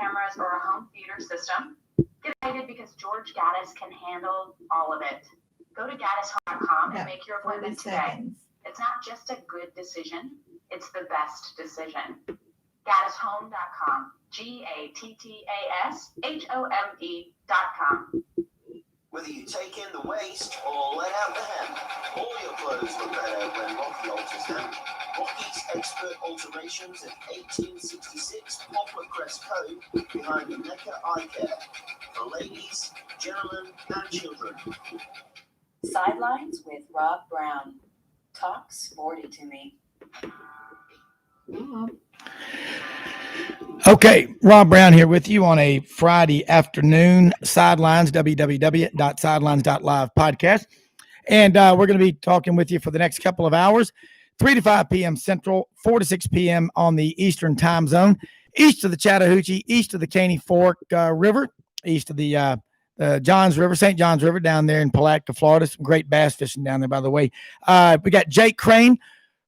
cameras, or a home theater system. Get excited because George Gaddis can handle all of it. Go to gaddishome.com and make your appointment today. It's not just a good decision, it's the best decision. gaddishome.com. GATTASHOME.com. Whether you take in the waste or let out the hem, all your clothes look better when Rocky alters them. Rocky's expert alterations at 1866 Poplar Crest Code behind the Mecca Eye Care. For ladies, gentlemen, and children. Sidelines with Rob Brown. Talk sporty to me. Okay, Rob Brown here with you on a Friday afternoon. Sidelines, www.sidelines.live podcast. And we're going to be talking with you for the next couple of hours, 3 to 5 p.m. Central, 4 to 6 p.m. on the Eastern time zone, east of the Chattahoochee, east of the Caney Fork River, east of the Johns River, St. Johns River down there in Palatka, Florida. Some great bass fishing down there, by the way. We got Jake Crane,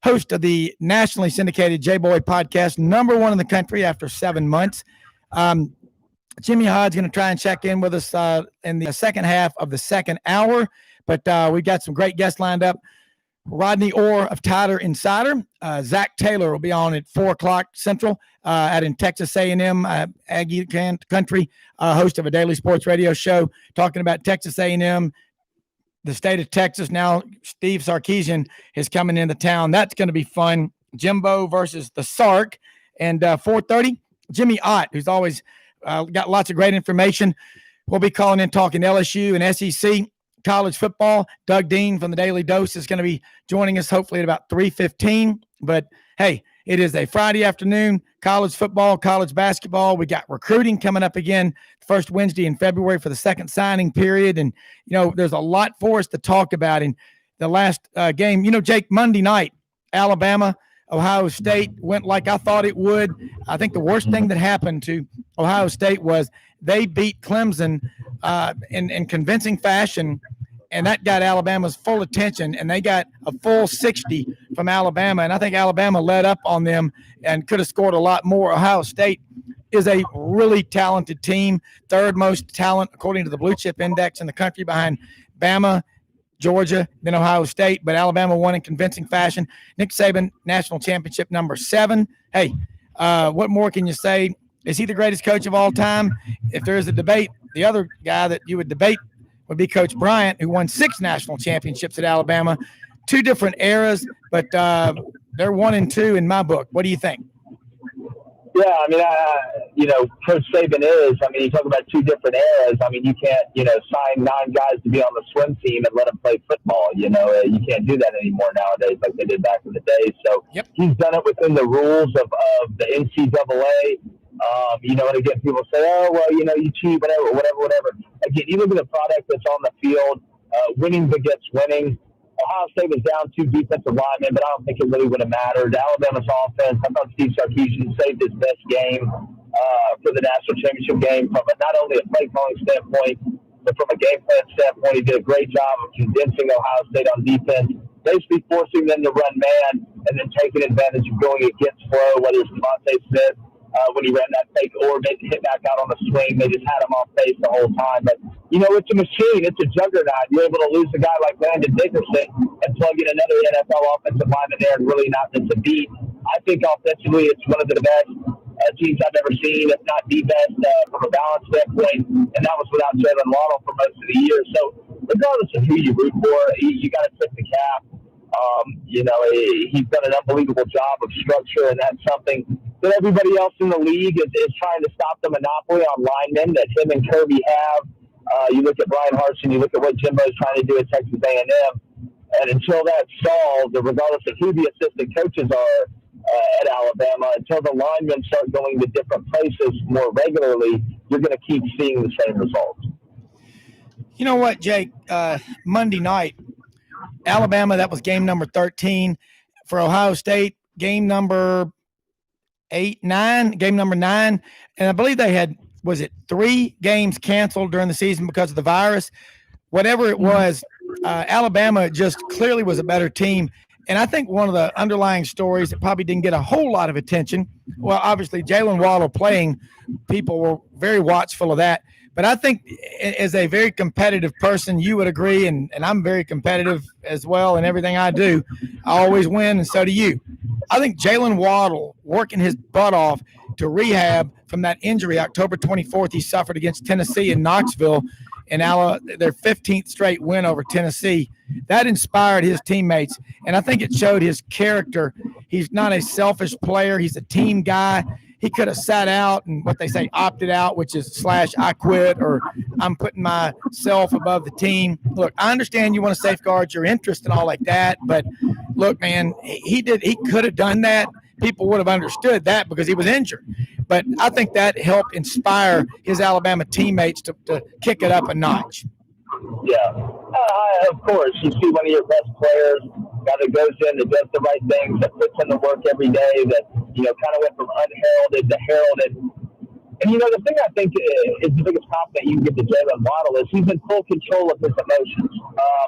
host of the nationally syndicated J-Boy podcast, number one in the country after 7 months. Jimmy Hod's going to try and check in with us in the second half of the second hour, but we've got some great guests lined up. Rodney Orr of Tider Insider. Zach Taylor will be on at 4 o'clock Central out in Texas A&M, Aggie Country, host of a daily sports radio show talking about Texas A&M, the state of Texas. Now Steve Sarkisian is coming into town. That's going to be fun. Jimbo versus the Sark. And 4:30, Jimmy Ott, who's always got lots of great information. We'll be calling in talking LSU and SEC college football. Doug Dean from the Daily Dose is going to be joining us hopefully at about 3:15. But hey, it is a Friday afternoon, college football, college basketball. We got recruiting coming up again, first Wednesday in February for the second signing period. And, you know, there's a lot for us to talk about in the last game. You know, Jake, Monday night, Alabama, Ohio State went like I thought it would. I think the worst thing that happened to Ohio State was they beat Clemson in convincing fashion, and that got Alabama's full attention, and they got a full 60 from Alabama, and I think Alabama led up on them and could have scored a lot more. Ohio State is a really talented team, third most talent according to the Blue Chip Index in the country behind Bama, Georgia, then Ohio State, but Alabama won in convincing fashion. Nick Saban, national championship number 7. Hey, what more can you say? Is he the greatest coach of all time? If there is a debate, the other guy that you would debate would be Coach Bryant, who won 6 national championships at Alabama. 2 different eras, but they're 1 and 2 in my book. What do you think? Yeah, I mean, Coach Saban is. I mean, you talk about 2 different eras. I mean, you can't, sign 9 guys to be on the swim team and let them play football. You can't do that anymore nowadays like they did back in the day. So He's done it within the rules of the NCAA. And again, people say, oh, well, you cheat, whatever. Again, you look at the product that's on the field, winning begets winning. Ohio State was down 2 defensive linemen, but I don't think it really would have mattered. Alabama's offense, I thought Steve Sarkisian saved his best game for the national championship game from not only a play calling standpoint, but from a game plan standpoint. He did a great job of condensing Ohio State on defense, basically forcing them to run man and then taking advantage of going against flow, whether it's Devontae Smith, when he ran that fake orbit and hit back out on the swing. They just had him off pace the whole time. But, it's a machine. It's a juggernaut. You're able to lose a guy like Landon Dickerson and plug in another NFL offensive lineman there and really not miss a beat. I think offensively it's one of the best teams I've ever seen, if not the best from a balance standpoint. And that was without Jalen Waddle for most of the year. So regardless of who you root for, you got to tip the cap. He's done an unbelievable job of structure, and that's something that everybody else in the league is trying to stop the monopoly on linemen that him and Kirby have. You look at Brian Harsin, you look at what Jimbo's trying to do at Texas A&M, and until that's solved, regardless of who the assistant coaches are at Alabama, until the linemen start going to different places more regularly, you're going to keep seeing the same results. You know what, Jake? Monday night, Alabama, that was game number 13. For Ohio State, game number 9, and I believe they had, 3 games canceled during the season because of the virus. Whatever it was, Alabama just clearly was a better team. And I think one of the underlying stories that probably didn't get a whole lot of attention, well, obviously Jalen Waddle playing, people were very watchful of that. But I think as a very competitive person, you would agree, and I'm very competitive as well in everything I do. I always win, and so do you. I think Jalen Waddle working his butt off to rehab from that injury October 24th he suffered against Tennessee in Knoxville in their 15th straight win over Tennessee. That inspired his teammates, and I think it showed his character. He's not a selfish player. He's a team guy. He could have sat out and what they say opted out, which is / I quit, or I'm putting myself above the team. Look, I understand you want to safeguard your interest and all like that, but look, man, he could have done that. People would have understood that because he was injured. But I think that helped inspire his Alabama teammates to kick it up a notch. Yeah, of course. You see one of your best players, guy that goes in, that does the right things, that puts in the work every day, that, kind of went from unheralded to heralded. And, the thing I think is the biggest compliment you can give to Jalen Waddle is he's in full control of his emotions.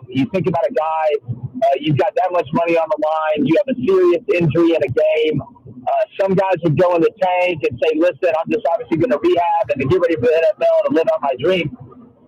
You think about a guy, you've got that much money on the line, you have a serious injury in a game. Some guys would go in the tank and say, listen, I'm just obviously going to rehab and to get ready for the NFL and to live out my dream.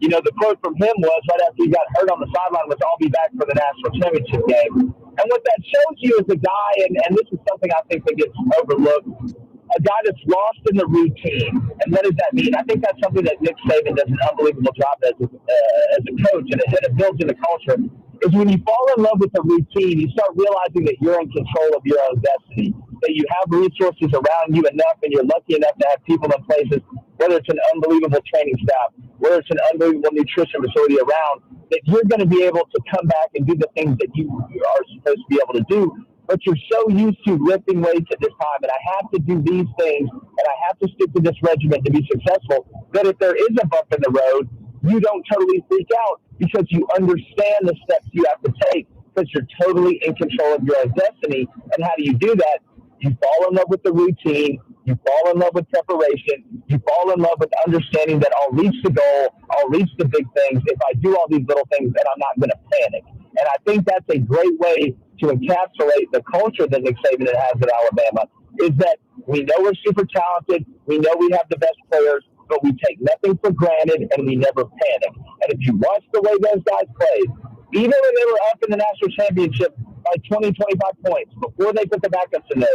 The quote from him was right after he got hurt on the sideline was, I'll be back for the national championship game. And what that shows you is a guy, and this is something I think that gets overlooked, a guy that's lost in the routine. And what does that mean? I think that's something that Nick Saban does an unbelievable job as a coach, and it builds in the culture, is when you fall in love with the routine, you start realizing that you're in control of your own destiny, that you have resources around you enough, and you're lucky enough to have people in places, whether it's an unbelievable training staff, whether it's an unbelievable nutrition facility around, that you're going to be able to come back and do the things that you are supposed to be able to do. But you're so used to lifting weights at this time, and I have to do these things, and I have to stick to this regimen to be successful, that if there is a bump in the road, you don't totally freak out because you understand the steps you have to take because you're totally in control of your own destiny. And how do you do that? You fall in love with the routine. You fall in love with preparation. You fall in love with understanding that I'll reach the goal. I'll reach the big things if I do all these little things, and I'm not going to panic. And I think that's a great way to encapsulate the culture that Nick Saban has at Alabama, is that we know we're super talented. We know we have the best players, but we take nothing for granted and we never panic. And if you watch the way those guys played, even when they were up in the national championship by 20, 25 points, before they put the backups in there,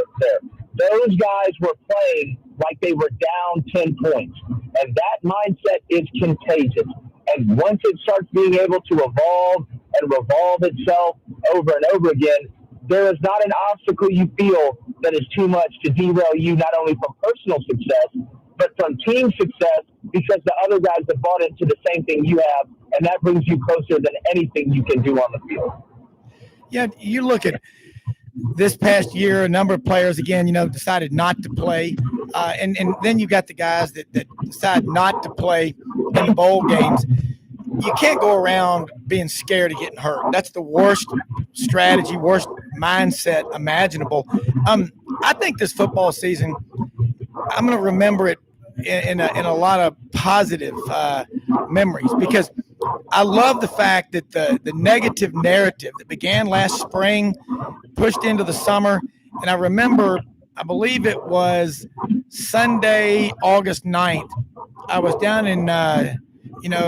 those guys were playing like they were down 10 points. And that mindset is contagious. And once it starts being able to evolve and revolve itself over and over again, there is not an obstacle you feel that is too much to derail you, not only from personal success, but from team success, because the other guys have bought into the same thing you have, and that brings you closer than anything you can do on the field. Yeah, you look at this past year, a number of players, again, decided not to play. And then you got the guys that decide not to play in the bowl games. You can't go around being scared of getting hurt. That's the worst strategy, worst mindset imaginable. I think this football season, I'm going to remember it in a lot of positive memories, because I love the fact that the negative narrative that began last spring pushed into the summer. And I remember, I believe it was Sunday, August 9th. I was down in, at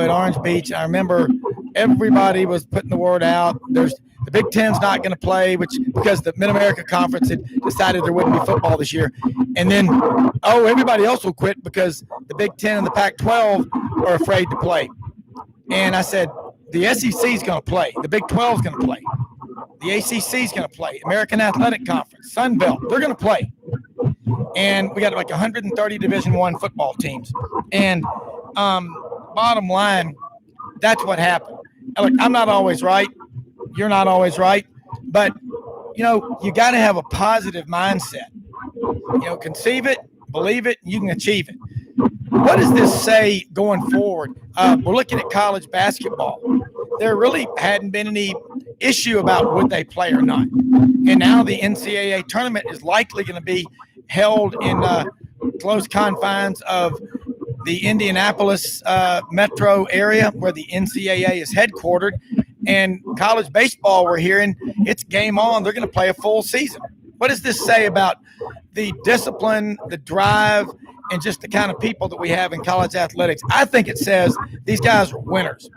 Orange Beach. I remember everybody was putting the word out. The Big Ten's not going to play, because the Mid-America Conference had decided there wouldn't be football this year. And then, everybody else will quit because the Big Ten and the Pac-12 are afraid to play. And I said, the SEC is going to play. The Big 12 is going to play. The ACC is going to play. American Athletic Conference, Sun Belt, they're going to play. And we got like 130 Division I football teams. And bottom line, that's what happened. Look, I'm not always right. You're not always right. But, you got to have a positive mindset. Conceive it, believe it, you can achieve it. What does this say going forward? We're looking at college basketball. There really hadn't been any issue about would they play or not. And now the NCAA tournament is likely going to be held in close confines of the Indianapolis metro area where the NCAA is headquartered. And college baseball, we're hearing it's game on. They're going to play a full season. What does this say about the discipline, the drive, and just the kind of people that we have in college athletics? I think it says these guys are winners.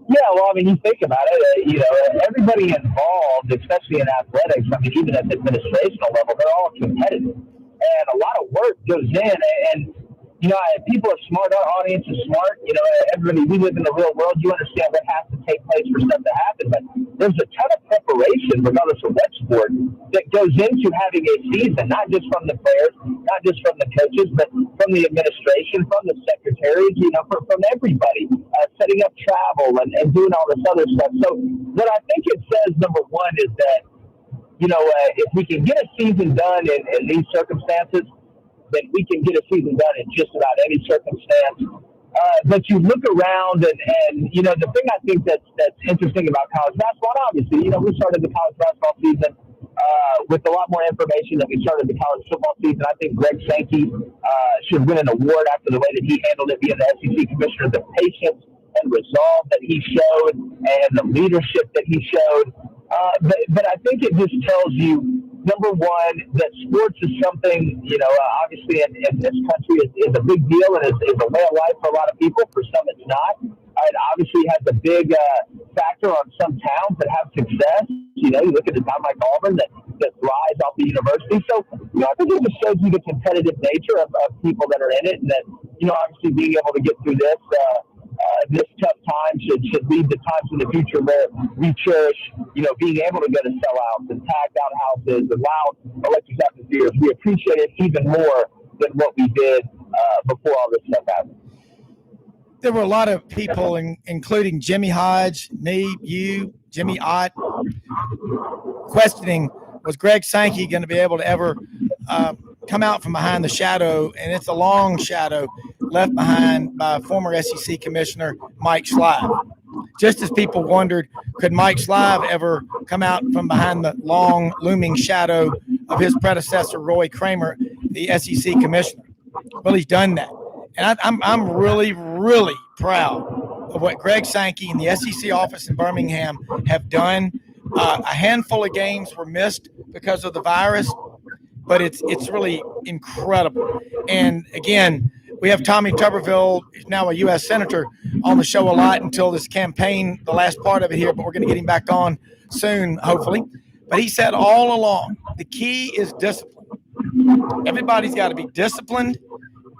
Yeah, well, I mean, you think about it, everybody involved, especially in athletics, I mean, even at the administrational level, they're all competitive. And a lot of work goes in. And people are smart. Our audience is smart. Everybody, we live in the real world. You understand what has to take place for stuff to happen. But there's a ton of preparation, regardless of what sport, that goes into having a season, not just from the players, not just from the coaches, but from the administration, from the secretaries, from everybody, setting up travel and doing all this other stuff. So what I think it says, number one, is that, if we can get a season done in these circumstances, then we can get a season done in just about any circumstance. But you look around and the thing I think that's interesting about college basketball, obviously, we started the college basketball season with a lot more information than we started the college football season. I think Greg Sankey should win an award after the way that he handled it, being the SEC commissioner, the patience and resolve that he showed and the leadership that he showed. But I think it just tells you, number one, that sports is something, obviously in this country is a big deal and is a way of life for a lot of people. For some, it's not. It obviously has a big factor on some towns that have success. You look at a town like Auburn that thrives off the university. So, I think it just shows you the competitive nature of people that are in it, and that, obviously being able to get through this tough time should lead to times in the future where we cherish, being able to go to sellouts and packed out houses and loud electric atmospheres. We appreciate it even more than what we did before all this stuff happened. There were a lot of people, including Jimmy Hodge, me, you, Jimmy Ott, questioning, was Greg Sankey going to be able to ever come out from behind the shadow? And it's a long shadow left behind by former SEC Commissioner Mike Slive. Just as people wondered, could Mike Slive ever come out from behind the long looming shadow of his predecessor, Roy Kramer, the SEC Commissioner? Well, he's done that. And I'm really, really proud of what Greg Sankey and the SEC office in Birmingham have done. A handful of games were missed because of the virus, but it's really incredible. And again, we have Tommy Tuberville, who's now a U.S. Senator, on the show a lot until this campaign, the last part of it here, but we're going to get him back on soon, hopefully. But he said all along, the key is discipline. Everybody's got to be disciplined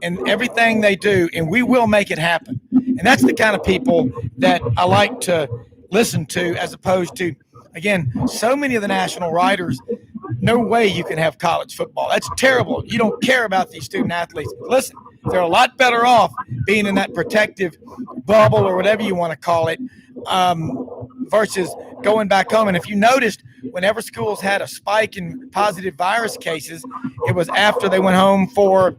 in everything they do, and we will make it happen. And that's the kind of people that I like to listen to, as opposed to, again, so many of the national writers, no way you can have college football. That's terrible. You don't care about these student athletes. Listen, they're a lot better off being in that protective bubble or whatever you want to call it, versus going back home. And if you noticed, whenever schools had a spike in positive virus cases, it was after they went home for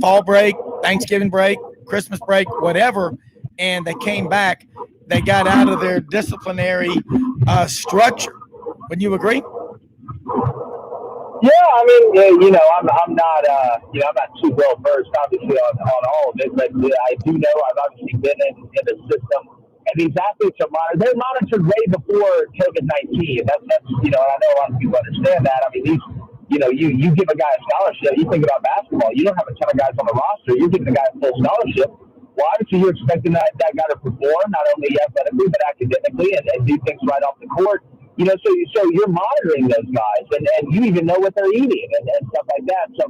fall break, Thanksgiving break, Christmas break, whatever, and they came back. They got out of their disciplinary structure. Wouldn't you agree? Yeah, I mean, I'm not, I'm not too well versed, obviously, on all of it, but I do know I've obviously been in the system, and these athletes are monitored. They're monitored way before COVID-19. That's and I know a lot of people understand that. I mean, you give a guy a scholarship. You think about basketball. You don't have a ton of guys on the roster. You're giving a guy a full scholarship. Well, obviously, you're expecting that guy to perform not only athletically but academically and do things right off the court. So you're monitoring those guys, and you even know what they're eating and stuff like that. So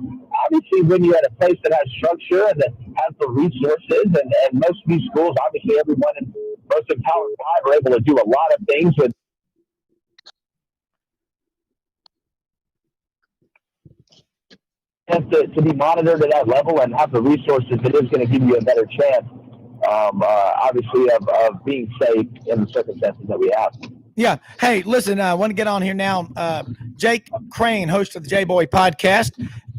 obviously, when you're at a place that has structure and that has the resources, and most of these schools, obviously, everyone in most of Power 5 are able to do a lot of things with. To be monitored at that level and have the resources, it is going to give you a better chance, obviously, of being safe in the circumstances that we have. Yeah. Hey, listen, I want to get on here now. Jake Crane, host of the J-Boy podcast.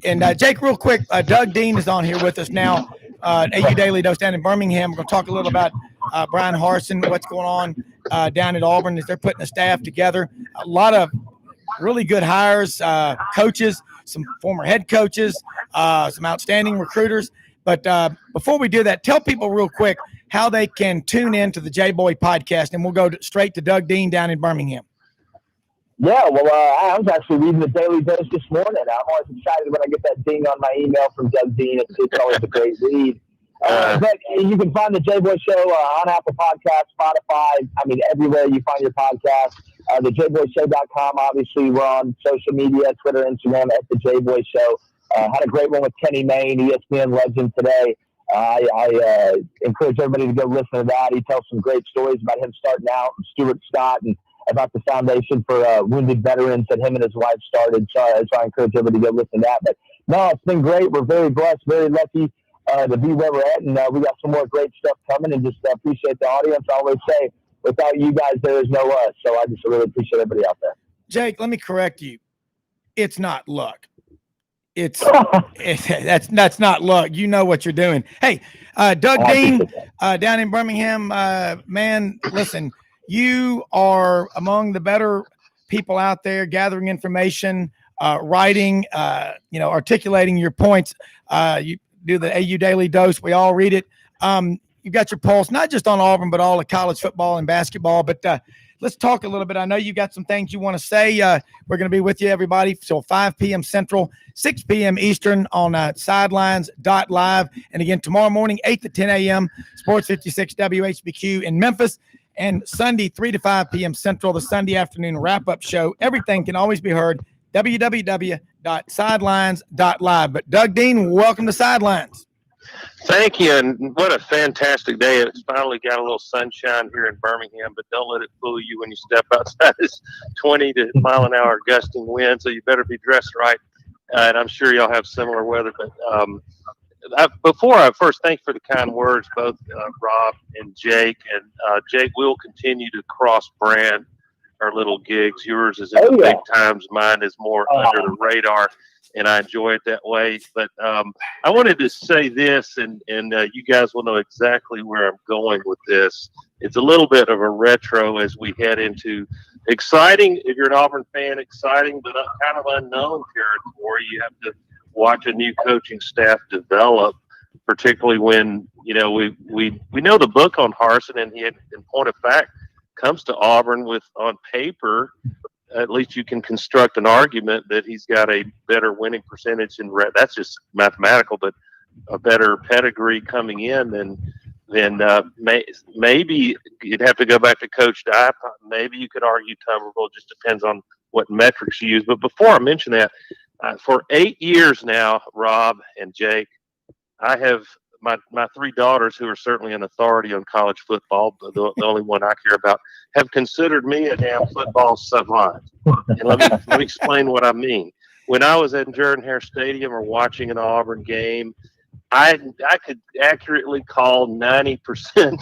And Jake, real quick, Doug Dean is on here with us now. AU Daily Dose down in Birmingham. We're going to talk a little about Brian Harsin, what's going on down at Auburn as they're putting the staff together. A lot of really good hires, coaches, some former head coaches, some outstanding recruiters. But before we do that, tell people real quick how they can tune in to the J-Boy podcast, and we'll go straight to Doug Dean down in Birmingham. Yeah, well, I was actually reading the Daily Dose this morning. I'm always excited when I get that ding on my email from Doug Dean. It's always a great read. But you can find the J-Boy Show on Apple Podcasts, Spotify, everywhere you find your podcast. TheJBoyShow.com, obviously. We're on social media, Twitter, Instagram, at The J-Boy Show. Had a great one with Kenny Mayne, ESPN legend today. I encourage everybody to go listen to that. He tells some great stories about him starting out, and Stuart Scott, and about the foundation for wounded veterans that him and his wife started. So I encourage everybody to go listen to that. But no, it's been great. We're very blessed, very lucky to be where we're at. And we got some more great stuff coming, and just appreciate the audience. I always say, without you guys, there is no us. So I just really appreciate everybody out there. Jake, let me correct you. It's not luck. That's not luck. You know what you're doing. Hey, Doug Dean, down in Birmingham, man, listen, you are among the better people out there gathering information, writing, articulating your points. You do the AU Daily Dose. We all read it. You got your pulse, not just on Auburn, but all of college football and basketball. But let's talk a little bit. I know you got some things you want to say. We're going to be with you, everybody, till 5 p.m. Central, 6 p.m. Eastern on Sidelines.live. And again, tomorrow morning, 8 to 10 a.m., Sports 56 WHBQ in Memphis. And Sunday, 3 to 5 p.m. Central, the Sunday afternoon wrap-up show. Everything can always be heard, www.sidelines.live. But Doug Dean, welcome to Sidelines. Thank you, and what a fantastic day. It's finally got a little sunshine here in Birmingham, but don't let it fool you when you step outside this 20-mile-an-hour gusting wind, so you better be dressed right, and I'm sure y'all have similar weather. But before I first thank you for the kind words, both Rob and Jake. And Jake, we'll continue to cross-brand our little gigs. Yours is in the big times. Mine is more under the radar, and I enjoy it that way. But I wanted to say this, and you guys will know exactly where I'm going with this. It's a little bit of a retro as we head into exciting, if you're an Auburn fan, exciting but kind of unknown territory. You have to watch a new coaching staff develop, particularly when, we know the book on Harsin, and he, in point of fact, comes to Auburn with, on paper, at least you can construct an argument that he's got a better winning percentage in that's just mathematical, but a better pedigree coming in than maybe you'd have to go back to Coach Dye. Maybe you could argue Tuberville. It just depends on what metrics you use. But before I mention that, for 8 years now, Rob and Jake, I have my 3 daughters, who are certainly an authority on college football, but the only one I care about, have considered me a damn football savant. And let me explain what I mean. When I was at Jordan-Hare Stadium or watching an Auburn game, I could accurately call 90%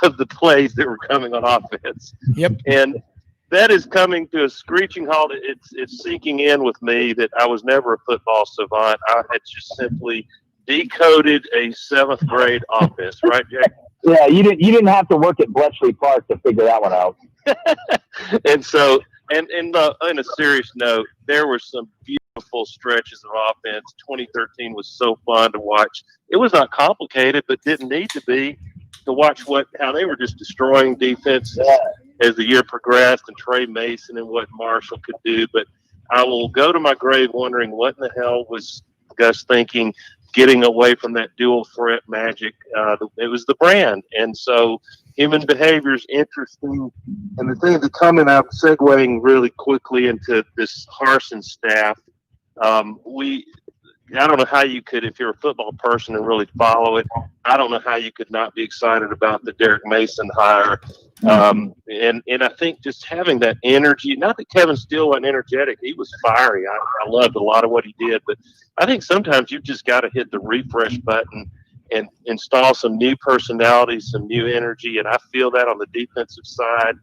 of the plays that were coming on offense. Yep. And that is coming to a screeching halt. It's sinking in with me that I was never a football savant. I had just simply decoded a 7th grade offense, right, Jake? Yeah, you didn't have to work at Bletchley Park to figure that one out. And so, and on a serious note, there were some beautiful stretches of offense. 2013 was so fun to watch. It was not complicated, but didn't need to be, to watch how they were just destroying defense as the year progressed, and Trey Mason and what Marshall could do. But I will go to my grave wondering what in the hell was Gus thinking, getting away from that dual threat magic. It was the brand. And so human behavior is interesting. And the thing that coming out, segueing really quickly into this Harsin staff, I don't know how you could, if you're a football person and really follow it, I don't know how you could not be excited about the Derek Mason hire. And I think just having that energy, not that Kevin Steele wasn't energetic, he was fiery. I loved a lot of what he did, but I think sometimes you've just got to hit the refresh button and install some new personalities, some new energy. And I feel that on the defensive side.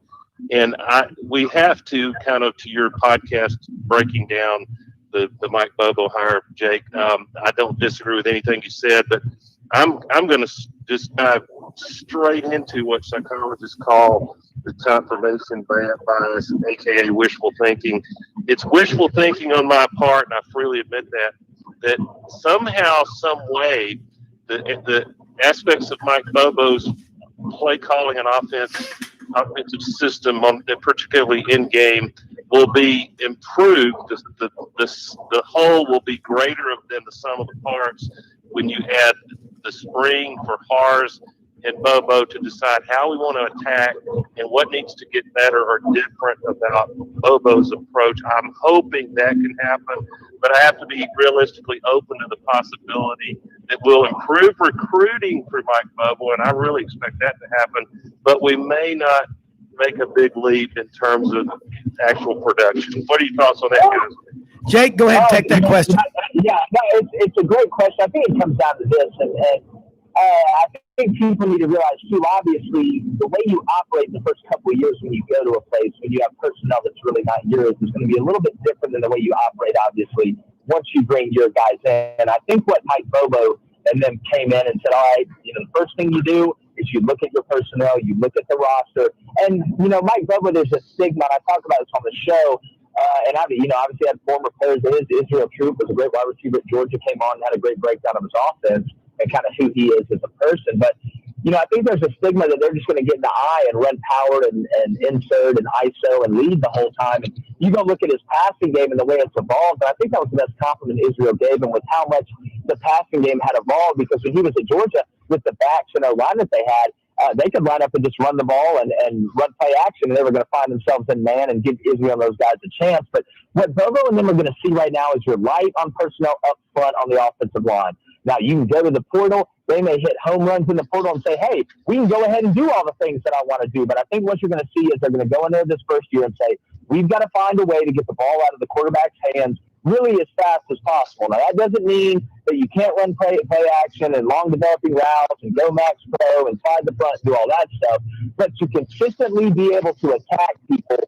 And we have to kind of, to your podcast, breaking down the Mike Bobo hire, Jake. I don't disagree with anything you said, but I'm going to just dive straight into what psychologists call the confirmation bias, aka wishful thinking. It's wishful thinking on my part, and I freely admit that somehow, some way, the aspects of Mike Bobo's play calling and offensive system, particularly in game, will be improved. The whole will be greater than the sum of the parts when you add the spring for Hars and Bobo to decide how we want to attack and what needs to get better or different about Bobo's approach. I'm hoping that can happen, but I have to be realistically open to the possibility that we'll improve recruiting for Mike Bobo, and I really expect that to happen, but we may not make a big leap in terms of actual production. What are your thoughts on that, guys? Jake, go ahead and take that question. Yeah, no, it's a great question. I think it comes down to this, and I think people need to realize too. Obviously, the way you operate the first couple of years when you go to a place, when you have personnel that's really not yours, is going to be a little bit different than the way you operate. Obviously, once you bring your guys in, and I think what Mike Bobo and them came in and said, all right, the first thing you do is you look at your personnel, you look at the roster, and Mike Bobo, there's a stigma. And I talked about this on the show. And obviously had former players. Israel Troop was a great wide receiver at Georgia, came on and had a great breakdown of his offense and kind of who he is as a person. But, I think there's a stigma that they're just going to get in the eye and run power and insert and ISO and lead the whole time. And you go look at his passing game and the way it's evolved. And I think that was the best compliment Israel gave him with how much the passing game had evolved, because when he was at Georgia with the backs and O-line that they had, they could line up and just run the ball and run play action, and they were going to find themselves in man and give Israel and those guys a chance. But what Bobo and them are going to see right now is you're light on personnel up front on the offensive line. Now, you can go to the portal. They may hit home runs in the portal and say, hey, we can go ahead and do all the things that I want to do. But I think what you're going to see is they're going to go in there this first year and say, we've got to find a way to get the ball out of the quarterback's hands really as fast as possible. Now, that doesn't mean that you can't run play action and long developing routes and go max pro and slide the front and do all that stuff, but to consistently be able to attack people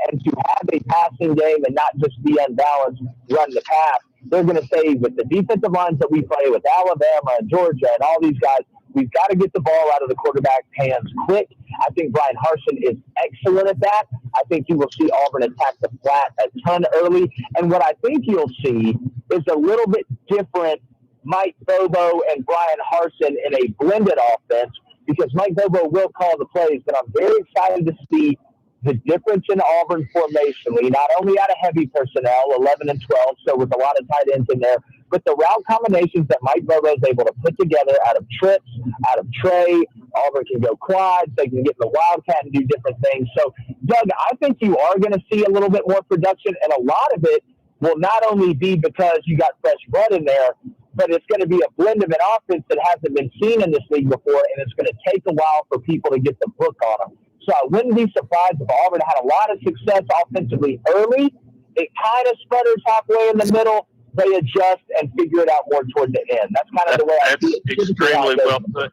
and to have a passing game and not just be unbalanced, run the pass. They're going to say with the defensive lines that we play with Alabama and Georgia and all these guys, we've got to get the ball out of the quarterback's hands quick. I think Brian Harsin is excellent at that. I think you will see Auburn attack the flat a ton early. And what I think you'll see is a little bit different Mike Bobo and Brian Harsin in a blended offense, because Mike Bobo will call the plays, but I'm very excited to see the difference in Auburn formationally, not only out of heavy personnel, 11 and 12, so with a lot of tight ends in there, but the route combinations that Mike Bobo is able to put together out of trips, out of Trey. Auburn can go quads. They can get in the Wildcat and do different things. So, Doug, I think you are going to see a little bit more production, and a lot of it will not only be because you got fresh blood in there, but it's going to be a blend of an offense that hasn't been seen in this league before, and it's going to take a while for people to get the book on them. So I wouldn't be surprised if Auburn had a lot of success offensively early. It kind of sputters halfway in the middle. They adjust and figure it out more toward the end. That's kind of the way I see it. That's extremely well put,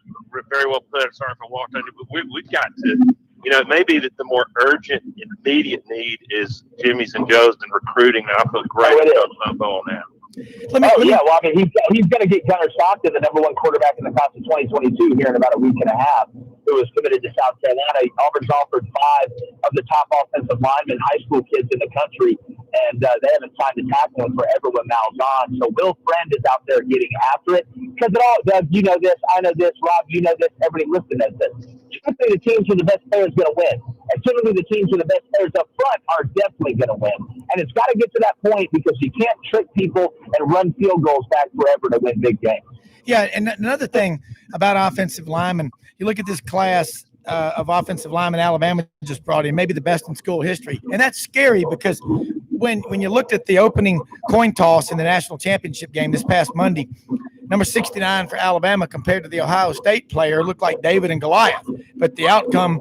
very well put. Sorry if I walked under, but we've got to, it may be that the more urgent, immediate need is Jimmy's and Joe's than recruiting. And I feel great about Bobo on that. Well, I mean, he's going to get Gunnar Stockton, the number one quarterback in the class of 2022, here in about a week and a half, who was committed to South Carolina. Auburn's offered 5 of the top offensive linemen, high school kids in the country, and they haven't signed a tackle in forever when Mal's on. So Will Friend is out there getting after it. Because it all, Doug, you know this, I know this, Rob, you know this, everybody listening knows this. Typically, the teams with the best players are going to win. And typically, the teams with the best players up front are definitely going to win. And it's got to get to that point, because you can't trick people and run field goals back forever to win big games. Yeah, and another thing about offensive linemen, you look at this class of offensive linemen Alabama just brought in, maybe the best in school history. And that's scary, because when you looked at the opening coin toss in the national championship game this past Monday, number 69 for Alabama compared to the Ohio State player looked like David and Goliath. But the outcome,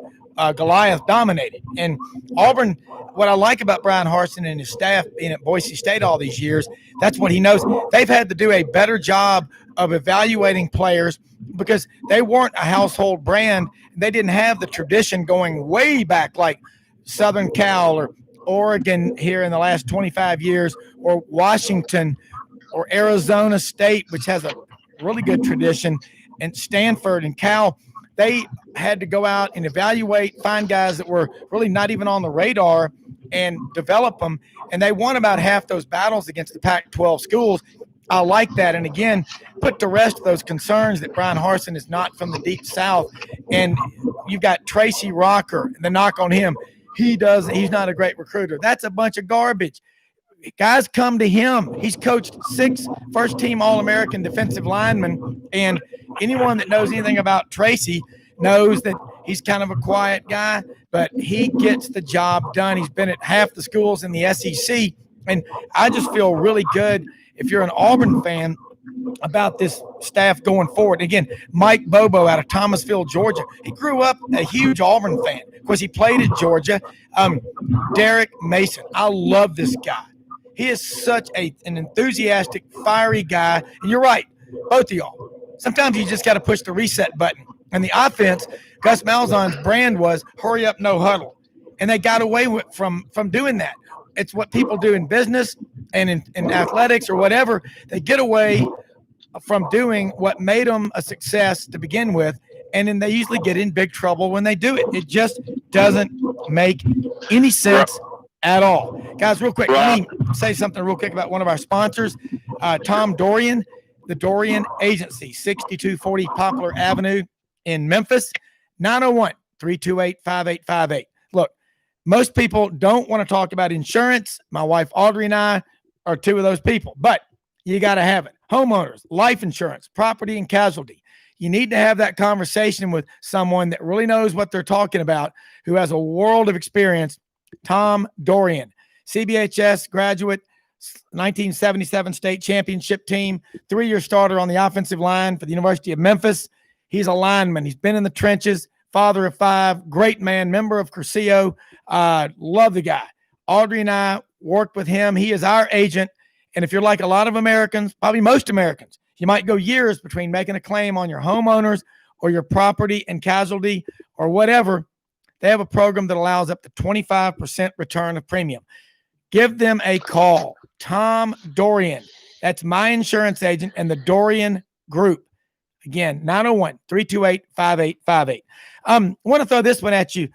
Goliath dominated. And Auburn, what I like about Brian Harsin and his staff being at Boise State all these years, that's what he knows. They've had to do a better job of evaluating players, because they weren't a household brand. They didn't have the tradition going way back like Southern Cal or Oregon here in the last 25 years, or Washington or Arizona State, which has a really good tradition, and Stanford and Cal. They had to go out and evaluate, find guys that were really not even on the radar and develop them. And they won about half those battles against the Pac-12 schools. I like that. And again, put to rest those concerns that Brian Harsin is not from the deep South And you've got Tracy Rocker, the knock on him. He's not a great recruiter. That's a bunch of garbage. Guys come to him. He's coached 6 first-team All-American defensive linemen, and anyone that knows anything about Tracy knows that he's kind of a quiet guy, but he gets the job done. He's been at half the schools in the SEC, and I just feel really good if you're an Auburn fan about this staff going forward. Again, Mike Bobo out of Thomasville, Georgia. He grew up a huge Auburn fan because he played at Georgia. Derek Mason. I love this guy. He is such an enthusiastic, fiery guy. And you're right, both of y'all. Sometimes you just got to push the reset button. And the offense, Gus Malzahn's brand was hurry up, no huddle. And they got away from doing that. It's what people do in business and in athletics or whatever. They get away from doing what made them a success to begin with, and then they usually get in big trouble when they do it. It just doesn't make any sense at all. Guys, real quick, let me say something real quick about one of our sponsors, Tom Dorian, the Dorian Agency, 6240 Poplar Avenue in Memphis, 901-328-5858. Look, most people don't want to talk about insurance. My wife, Audrey, and I are 2 of those people, but you got to have it. Homeowners, life insurance, property and casualty. You need to have that conversation with someone that really knows what they're talking about, who has a world of experience. Tom Dorian, CBHS graduate, 1977 state championship team, 3-year starter on the offensive line for the University of Memphis. He's a lineman. He's been in the trenches, father of 5, great man, member of Curcio. Love the guy. Audrey and I worked with him. He is our agent. And if you're like a lot of Americans, probably most Americans, you might go years between making a claim on your homeowners or your property and casualty or whatever. They have a program that allows up to 25% return of premium. Give them a call. Tom Dorian. That's my insurance agent and the Dorian Group. Again, 901-328-5858. I want to throw this one at you.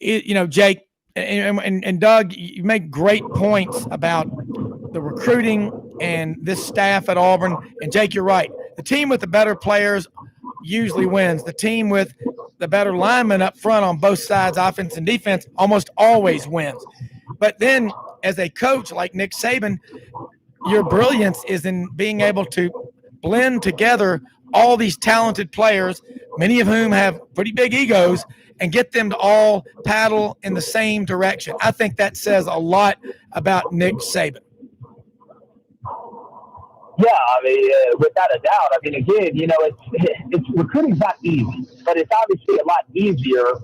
Jake and Doug, you make great points about the recruiting and this staff at Auburn. And Jake, you're right. The team with the better players usually wins. The team with the better linemen up front on both sides, offense and defense, almost always wins. But then as a coach like Nick Saban, your brilliance is in being able to blend together all these talented players, many of whom have pretty big egos, and get them to all paddle in the same direction. I think that says a lot about Nick Saban. Yeah, I mean, without a doubt. I mean, again, it's recruiting's not easy, but it's obviously a lot easier,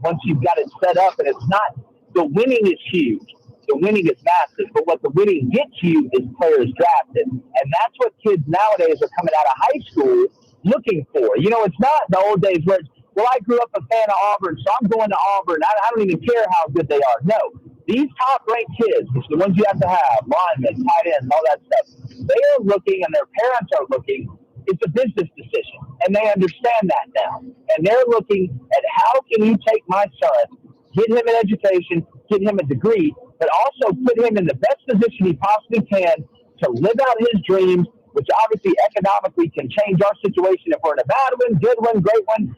once you've got it set up. And it's not, the winning is huge. The winning is massive, but what the winning gets you is players drafted. And that's what kids nowadays are coming out of high school looking for. It's not the old days where it's, well, I grew up a fan of Auburn, so I'm going to Auburn. I don't even care how good they are. No, these top-ranked kids, which the ones you have to have, linemen, tight ends, all that stuff, they are looking and their parents are looking. It's a business decision, and they understand that now. And they're looking at how can you take my son, get him an education, get him a degree, but also put him in the best position he possibly can to live out his dreams, which obviously economically can change our situation if we're in a bad one, good one, great one,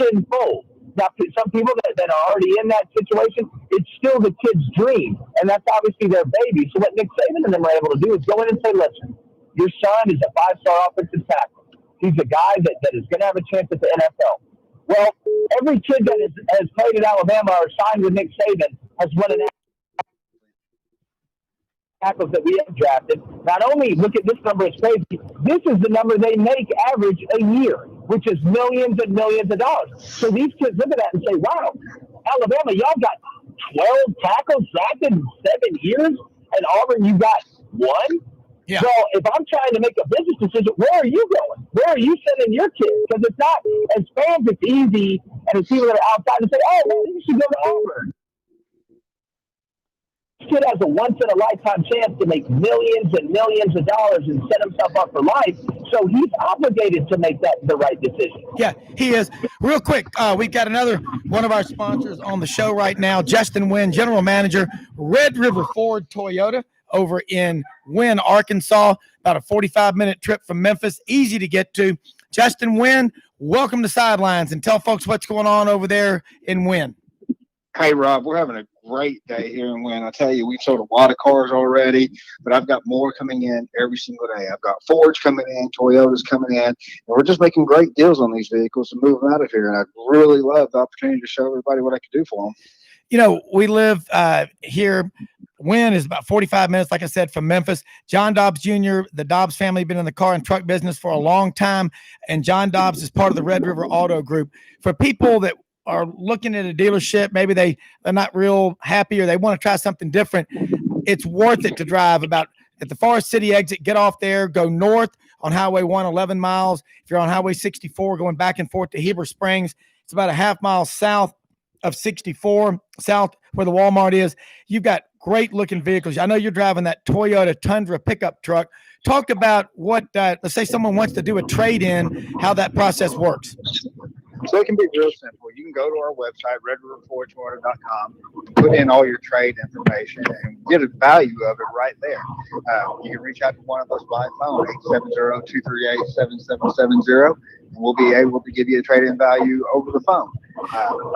tenfold. Now, some people that are already in that situation, it's still the kid's dream, and that's obviously their baby. So what Nick Saban and them are able to do is go in and say, listen, your son is a 5-star offensive tackle. He's a guy that is going to have a chance at the NFL. Well, every kid that has played at Alabama or signed with Nick Saban has won an tackles that we have drafted. Not only, look at this number, it's crazy. This is the number they make average a year, which is millions and millions of dollars. So these kids look at that and say, wow, Alabama, y'all got 12 tackles drafted in 7 years, and Auburn, you got 1? Yeah. Well, if I'm trying to make a business decision, where are you going? Where are you sending your kids? Because it's not, as fans, it's easy, and it's people that are outside to say, oh, well, you should go to Auburn. This kid has a once-in-a-lifetime chance to make millions and millions of dollars and set himself up for life, so he's obligated to make the right decision. Yeah, he is. Real quick, we've got another one of our sponsors on the show right now, Justin Nguyen, General Manager, Red River Ford Toyota over in Nguyen, Arkansas, about a 45-minute trip from Memphis, easy to get to. Justin Nguyen, welcome to Sidelines, and tell folks what's going on over there in Nguyen. Hey, Rob, we're having a great day here in Nguyen. I tell you, we've sold a lot of cars already, but I've got more coming in every single day. I've got Fords coming in, Toyotas coming in, and we're just making great deals on these vehicles and moving out of here. And I really love the opportunity to show everybody what I can do for them. You know, we live here. Nguyen is about 45 minutes, like I said, from Memphis. John Dobbs Jr., the Dobbs family, been in the car and truck business for a long time, and John Dobbs is part of the Red River Auto Group. For people that are looking at a dealership, maybe they're not real happy or they want to try something different, it's worth it to drive about at the Forest City exit, get off there, go north on Highway 1, 11 miles. If you're on Highway 64 going back and forth to Heber Springs, it's about a half mile south of 64, south where the Walmart is. You've got great looking vehicles. I know you're driving that Toyota Tundra pickup truck. Talk about what, let's say someone wants to do a trade-in, how that process works. So it can be real simple. You can go to our website, redriverfordtoyota.com, put in all your trade information, and get a value of it right there. You can reach out to one of us by phone, 870-238-7770, and we'll be able to give you a trade-in value over the phone.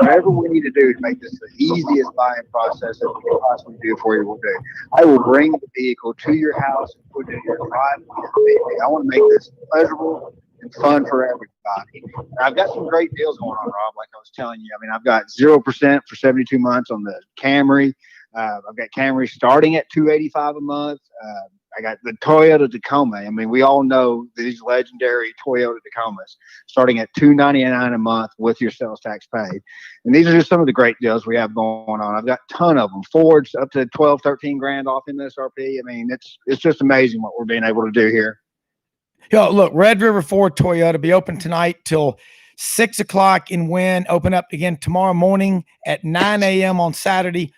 Whatever we need to do to make this the easiest buying process that we can possibly do for you, we'll do. I will bring the vehicle to your house and put it in your driveway. I want to make this pleasurable and fun for everybody. And I've got some great deals going on, Rob, like I was telling you. I mean, I've got 0% for 72 months on the Camry. I've got Camry starting at $285 a month. I got the Toyota Tacoma. I mean, we all know these legendary Toyota Tacomas starting at $299 a month with your sales tax paid. And these are just some of the great deals we have going on. I've got a ton of them. Fords up to 12, 13 grand off MSRP. I mean, it's just amazing what we're being able to do here. Yo, look, Red River Ford Toyota be open tonight till 6 o'clock in Nguyen. Open up again tomorrow morning at 9 a.m. on Saturday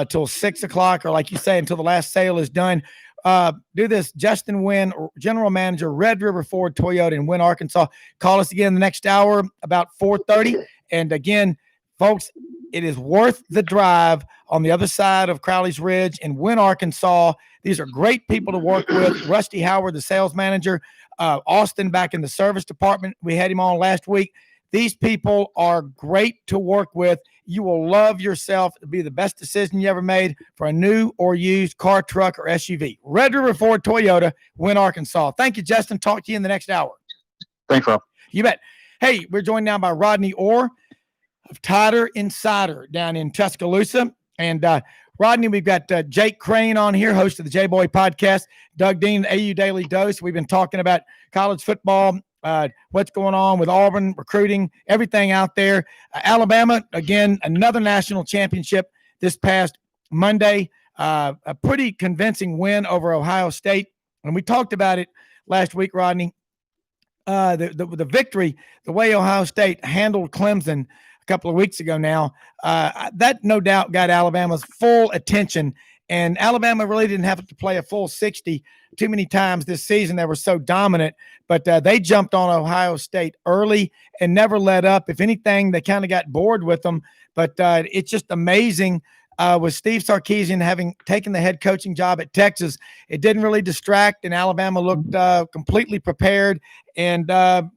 till 6 o'clock, or like you say, until the last sale is done. Do this. Justin Nguyen, General Manager, Red River Ford Toyota in Nguyen, Arkansas. Call us again the next hour about 4:30. And again, folks, it is worth the drive on the other side of Crowley's Ridge in Nguyen, Arkansas. These are great people to work with. Rusty Howard, the sales manager. Austin back in the service department. We had him on last week. These people are great to work with. You will love yourself. It'll be the best decision you ever made for a new or used car, truck, or SUV. Red River Ford Toyota, Nguyen, Arkansas. Thank you, Justin. Talk to you in the next hour. Thanks, Rob. You bet. Hey, we're joined now by Rodney Orr of Titer Insider down in Tuscaloosa. And Rodney, we've got Jake Crane on here, host of the J-Boy podcast, Doug Dean, AU Daily Dose. We've been talking about college football, what's going on with Auburn, recruiting, everything out there. Alabama, again, another national championship this past Monday. A pretty convincing win over Ohio State. And we talked about it last week, Rodney. The victory, the way Ohio State handled Clemson a couple of weeks ago now, that no doubt got Alabama's full attention. And Alabama really didn't have to play a full 60 too many times this season. They were so dominant, but they jumped on Ohio State early and never let up. If anything, they kind of got bored with them. But it's just amazing with Steve Sarkisian having taken the head coaching job at Texas. It didn't really distract, and Alabama looked completely prepared and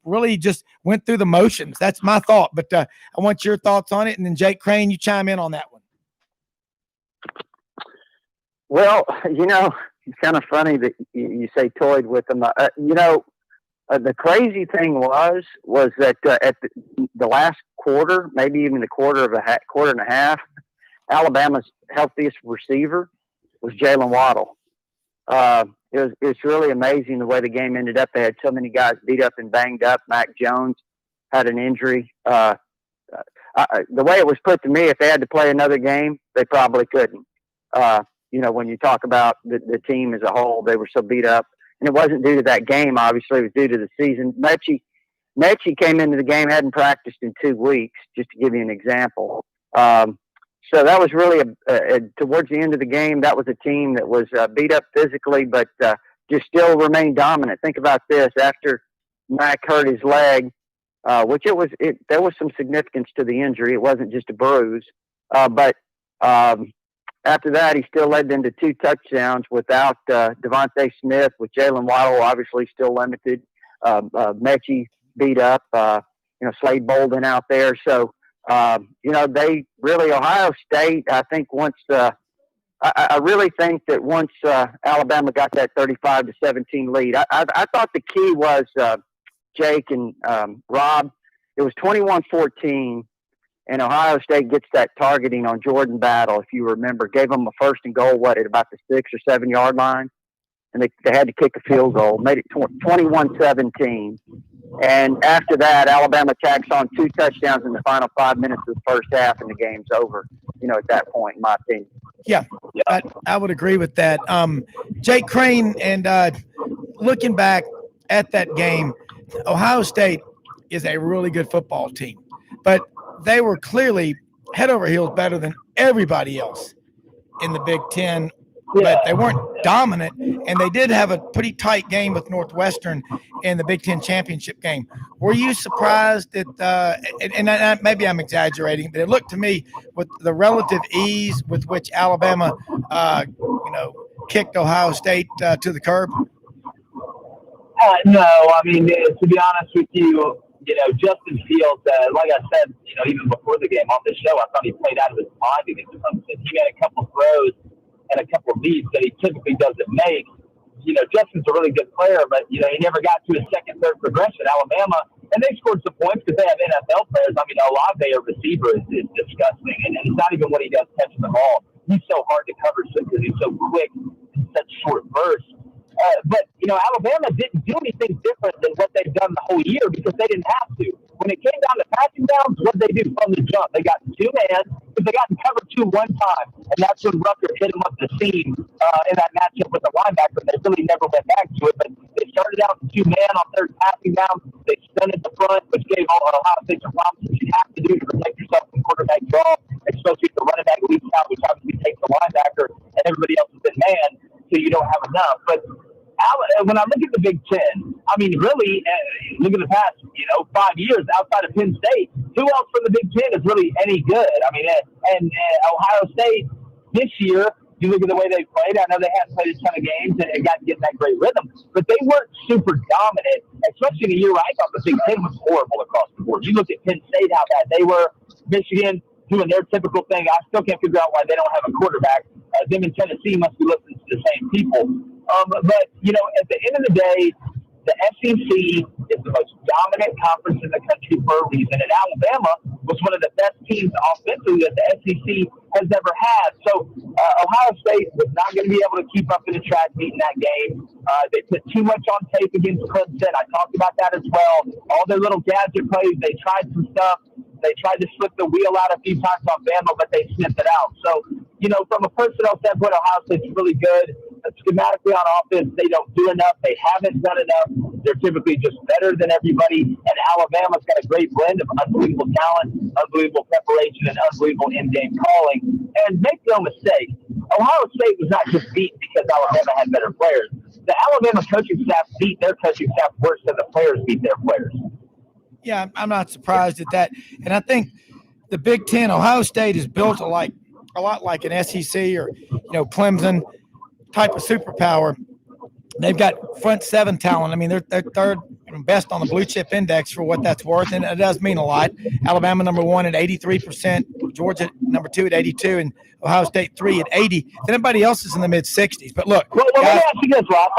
really just went through the motions. That's my thought. But I want your thoughts on it. And then, Jake Crane, you chime in on that one. Well, it's kind of funny that you say toyed with them. The crazy thing was that at the last quarter, maybe even the quarter and a half, Alabama's healthiest receiver was Jalen Waddle. It's really amazing the way the game ended up. They had so many guys beat up and banged up. Mac Jones had an injury. The way it was put to me, if they had to play another game, they probably couldn't. When you talk about the team as a whole, they were so beat up. And it wasn't due to that game, obviously. It was due to the season. Mechie came into the game, hadn't practiced in 2 weeks, just to give you an example. So that was really, towards the end of the game, that was a team that was beat up physically, but just still remained dominant. Think about this. After Mac hurt his leg, which there was some significance to the injury. It wasn't just a bruise. But after that, he still led them to 2 touchdowns without Devontae Smith, with Jalen Waddle obviously still limited. Mechie beat up. Slade Bolden out there. So, they really, Ohio State, I think once, I really think that once Alabama got that 35-17 lead, I thought the key was Jake and Rob. It was 21-14, and Ohio State gets that targeting on Jordan Battle, if you remember. Gave them a first and goal, at about the 6 or 7 yard line, and they had to kick a field goal. Made it 21-17. And after that, Alabama tacks on 2 touchdowns in the final 5 minutes of the first half, and the game's over, at that point, in my opinion. Yeah, I would agree with that. Jake Crane, and looking back at that game, Ohio State is a really good football team, but they were clearly head over heels better than everybody else in the Big Ten, but they weren't dominant, and they did have a pretty tight game with Northwestern in the Big Ten championship game. Were you surprised that, and maybe I'm exaggerating, but it looked to me with the relative ease with which Alabama, kicked Ohio State to the curb? No, I mean, to be honest with you, Justin Fields, like I said, even before the game on the show, I thought he played out of his mind against Clemson. He had a couple throws and a couple of leads that he typically doesn't make. Justin's a really good player, but, he never got to his second, third progression. Alabama, and they scored some points because they have NFL players. I mean, Olave, a receiver, is disgusting, and it's not even what he does catching the ball. He's so hard to cover because he's so quick in such short bursts. But Alabama didn't do anything different than what they've done the whole year because they didn't have to. When it came down to passing downs, what did they do from the jump? They got 2 man because they got in cover 2 one time, and that's when Rucker hit him up the seam in that matchup with the linebacker. They really never went back to it, but they started out 2 man on third passing down. They stunted the front, which gave Ohio State some problems that you have to do to protect yourself from quarterback draw, especially if the running back leaks out, which obviously takes the linebacker, and everybody else is in man, so you don't have enough. But when I look at the Big Ten, I mean, really, look at the past, 5 years outside of Penn State, who else from the Big Ten is really any good? I mean, and Ohio State this year, you look at the way they played. I know they hadn't played a ton of games and got to get in that great rhythm, but they weren't super dominant, especially in a year where I thought the Big Ten was horrible across the board. You look at Penn State, how bad they were. Michigan doing their typical thing. I still can't figure out why they don't have a quarterback. Them in Tennessee must be listening to the same people. But, at the end of the day, the SEC is the most dominant conference in the country for a reason. And Alabama was one of the best teams offensively that the SEC has ever had. So Ohio State was not going to be able to keep up in the track meet in that game. They put too much on tape against Clemson. I talked about that as well. All their little gadget plays, they tried some stuff. They tried to slip the wheel out a few times on Bama, but they sniffed it out. So, from a personnel standpoint, Ohio State's really good. Schematically on offense, they don't do enough. They haven't done enough. They're typically just better than everybody. And Alabama's got a great blend of unbelievable talent, unbelievable preparation, and unbelievable in-game calling. And make no mistake, Ohio State was not just beat because Alabama had better players. The Alabama coaching staff beat their coaching staff worse than the players beat their players. Yeah, I'm not surprised at that. And I think the Big Ten, Ohio State is built a lot like an SEC or, Clemson type of superpower. They've got front 7 talent. I mean, they're third best on the blue chip index for what that's worth, and it does mean a lot. Alabama number 1 at 83%, Georgia number 2 at 82, and Ohio State 3 at 80. And everybody else is in the mid-60s. But look, well, let me ask you this, Rob.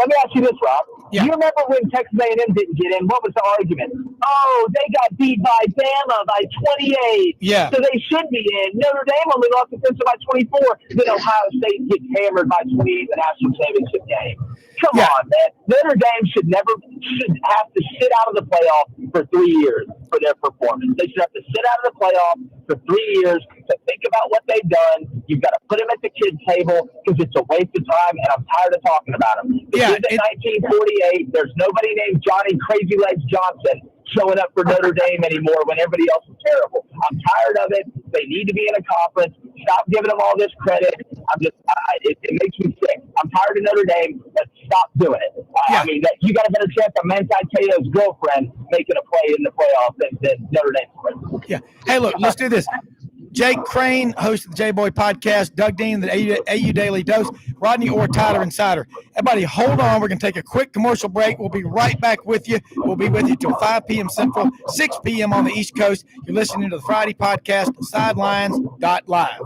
Yeah. Do you remember when Texas A&M didn't get in? What was the argument? Oh, they got beat by Bama by 28. Yeah. So they should be in. Notre Dame only lost to Clemson by 24. Then Ohio State gets hammered by 28 in the national championship game. Come on, man. Notre Dame should have to sit out of the playoff for 3 years for their performance. They should have to sit out of the playoff for 3 years to think about what they've done. You've got to put them at the kids' table because it's a waste of time, and I'm tired of talking about them. Because in 1948, there's nobody named Johnny Crazy Legs Johnson showing up for Notre Dame anymore when everybody else is terrible. I'm tired of it. They need to be in a conference. Stop giving them all this credit. It makes me sick. I'm tired of Notre Dame. Let's stop doing it. I mean, you got a better chance of Manti Te'o's girlfriend making a play in the playoffs than Notre Dame. Yeah. Hey, look, let's do this. Jake Crane, host of the J-Boy podcast, Doug Dean, the AU Daily Dose, Rodney Orr, Tyler Insider. Everybody, hold on. We're going to take a quick commercial break. We'll be right back with you. We'll be with you till 5 p.m. Central, 6 p.m. on the East Coast. You're listening to the Friday podcast, Sidelines.live.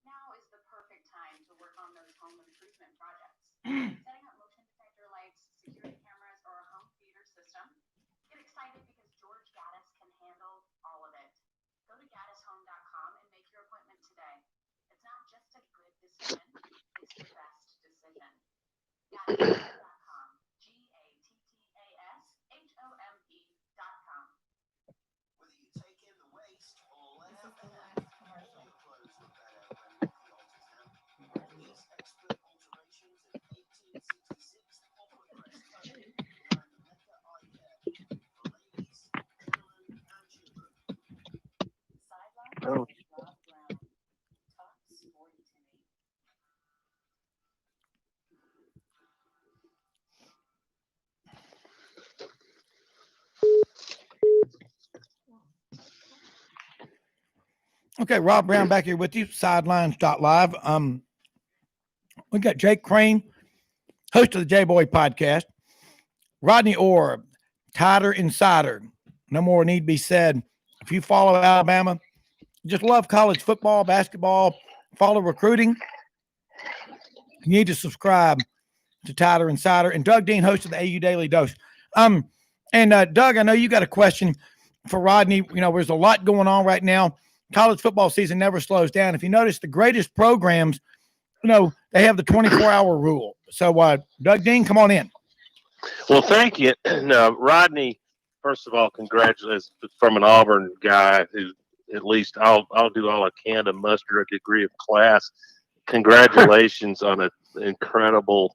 Now is the perfect time to work on those home improvement projects. Setting up motion detector lights, security cameras, or a home theater system. Get excited because George Gaddis can handle all of it. Go to gaddishome.com and make your appointment today. It's not just a good decision, it's the best decision. Gaddishome.com. GATTASHOME.com. Whether you take in the waste or let out the hand, all your clothes look better when Rocky alters them. Rocky's expert alterations in 1866 poplar crest clothing behind the Mecca eye care for ladies, gentlemen, and children. Sidelines. Oh. Rob Brown. Talk sporty to me. Okay, Rob Brown back here with you, Sidelines.live. We got Jake Crane, host of the J-Boy podcast, Rodney Orr, Tighter Insider. No more need be said. If you follow Alabama, just love college football, basketball, follow recruiting, you need to subscribe to Tighter Insider. And Doug Dean, host of the AU Daily Dose. Doug, I know you got a question for Rodney. You know, there's a lot going on right now. College football season never slows down. If you notice, the greatest programs, you know, they have the 24-hour rule. So, Doug Dean, come on in. Well, thank you. Rodney, first of all, congratulations from an Auburn guy who at least I'll do all I can to muster a degree of class. Congratulations on an incredible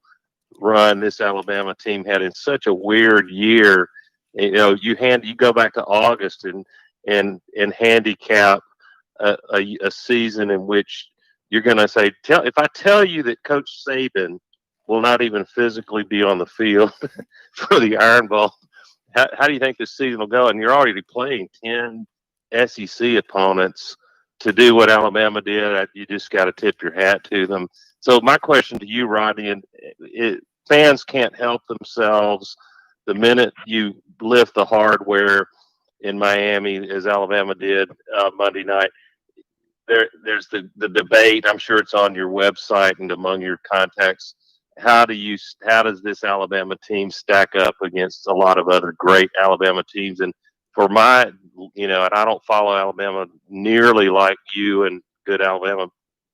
run this Alabama team had in such a weird year. You know, you go back to August and handicap a season in which you're going to say, if I tell you that Coach Saban will not even physically be on the field for the Iron Bowl, how do you think this season will go? And you're already playing 10 SEC opponents to do what Alabama did. You just got to tip your hat to them. So my question to you, Rodney, and fans can't help themselves the minute you lift the hardware in Miami, as Alabama did Monday night. There's the debate. I'm sure it's on your website and among your contacts. How does this Alabama team stack up against a lot of other great Alabama teams? And for my, and I don't follow Alabama nearly like you and good Alabama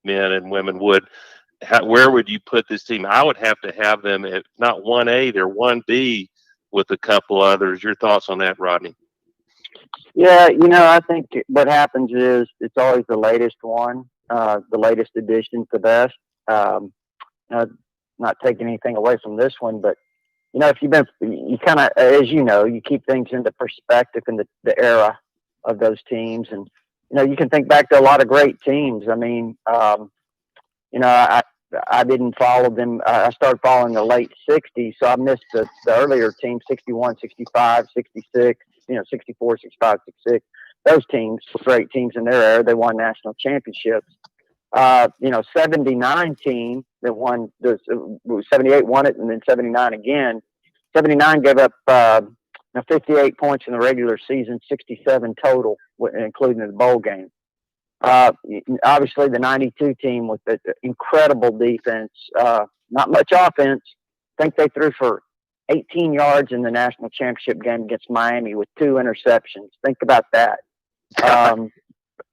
men and women would. Where would you put this team? I would have to have them at not 1A, they're 1B with a couple others. Your thoughts on that, Rodney? Yeah, I think what happens is it's always the latest one, the latest edition's the best. Not taking anything away from this one, but if you kind of, as you know, you keep things into perspective in the era. of those teams. And, you can think back to a lot of great teams. I mean, I didn't follow them. I started following the late 60s, so I missed the earlier teams, 61, 65, 66, 64, 65, 66. Those teams were great teams in their era. They won national championships. 79 team that won, 78 won it, and then 79 again. 79 gave up 58 points in the regular season, 67 total, including the bowl game. Obviously, the 92 team with the incredible defense, not much offense. I think they threw for 18 yards in the national championship game against Miami with 2 interceptions. Think about that.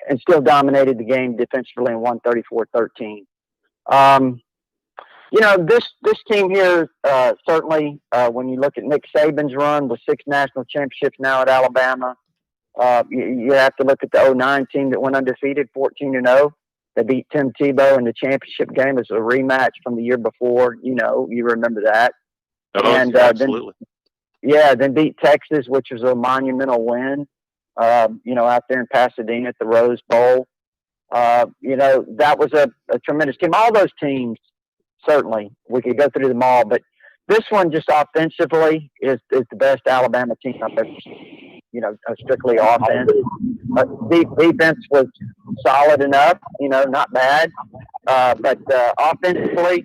And still dominated the game defensively and won 34-13. This team here, certainly, when you look at Nick Saban's run with 6 national championships now at Alabama, you have to look at the 09 team that went undefeated, 14-0. They beat Tim Tebow in the championship game as a rematch from the year before. You remember that. Absolutely. Then beat Texas, which was a monumental win, out there in Pasadena at the Rose Bowl. That was a tremendous team. All those teams, certainly, we could go through them all, but this one just offensively is the best Alabama team I've ever seen. Strictly offense. Defense was solid enough, not bad. But offensively,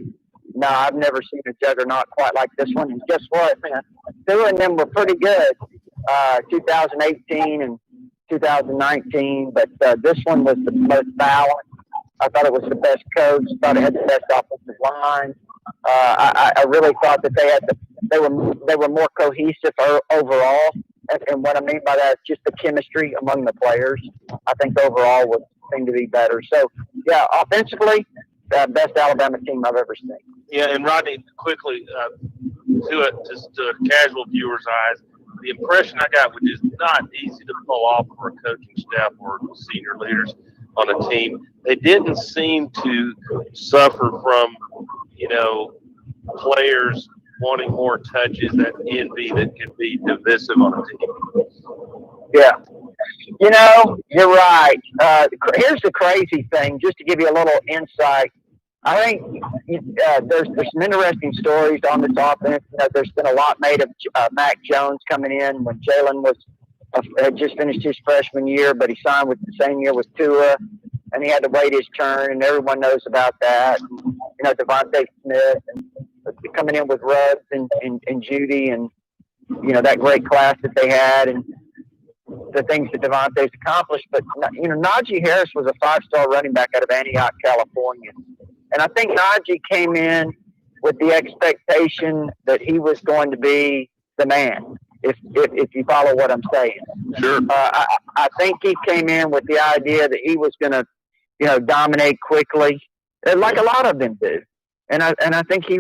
no, I've never seen a juggernaut quite like this one. And guess what, man? 2 of them were pretty good, 2018 and 2019. But this one was the most balanced. I thought it was the best coach. Thought it had the best offensive line. I really thought that they were more cohesive overall. And what I mean by that is just the chemistry among the players. I think overall would seem to be better. So, yeah, offensively, the best Alabama team I've ever seen. Yeah, and Rodney, quickly, to a casual viewer's eyes, the impression I got, which is not easy to pull off for a coaching staff or senior leaders on a team, they didn't seem to suffer from, players wanting more touches, that envy that can be divisive on a team. Yeah. You're right. Here's the crazy thing, just to give you a little insight. I think there's some interesting stories on this offense. There's been a lot made of Mac Jones coming in when Jalen had just finished his freshman year, but he signed with the same year with Tua, and he had to wait his turn, and everyone knows about that. Devontae Smith and coming in with Ruggs and Judy and, that great class that they had and the things that Devontae's accomplished. But, Najee Harris was a 5-star running back out of Antioch, California. And I think Najee came in with the expectation that he was going to be the man, if you follow what I'm saying. Sure. I think he came in with the idea that he was going to, dominate quickly, like a lot of them do. And I think he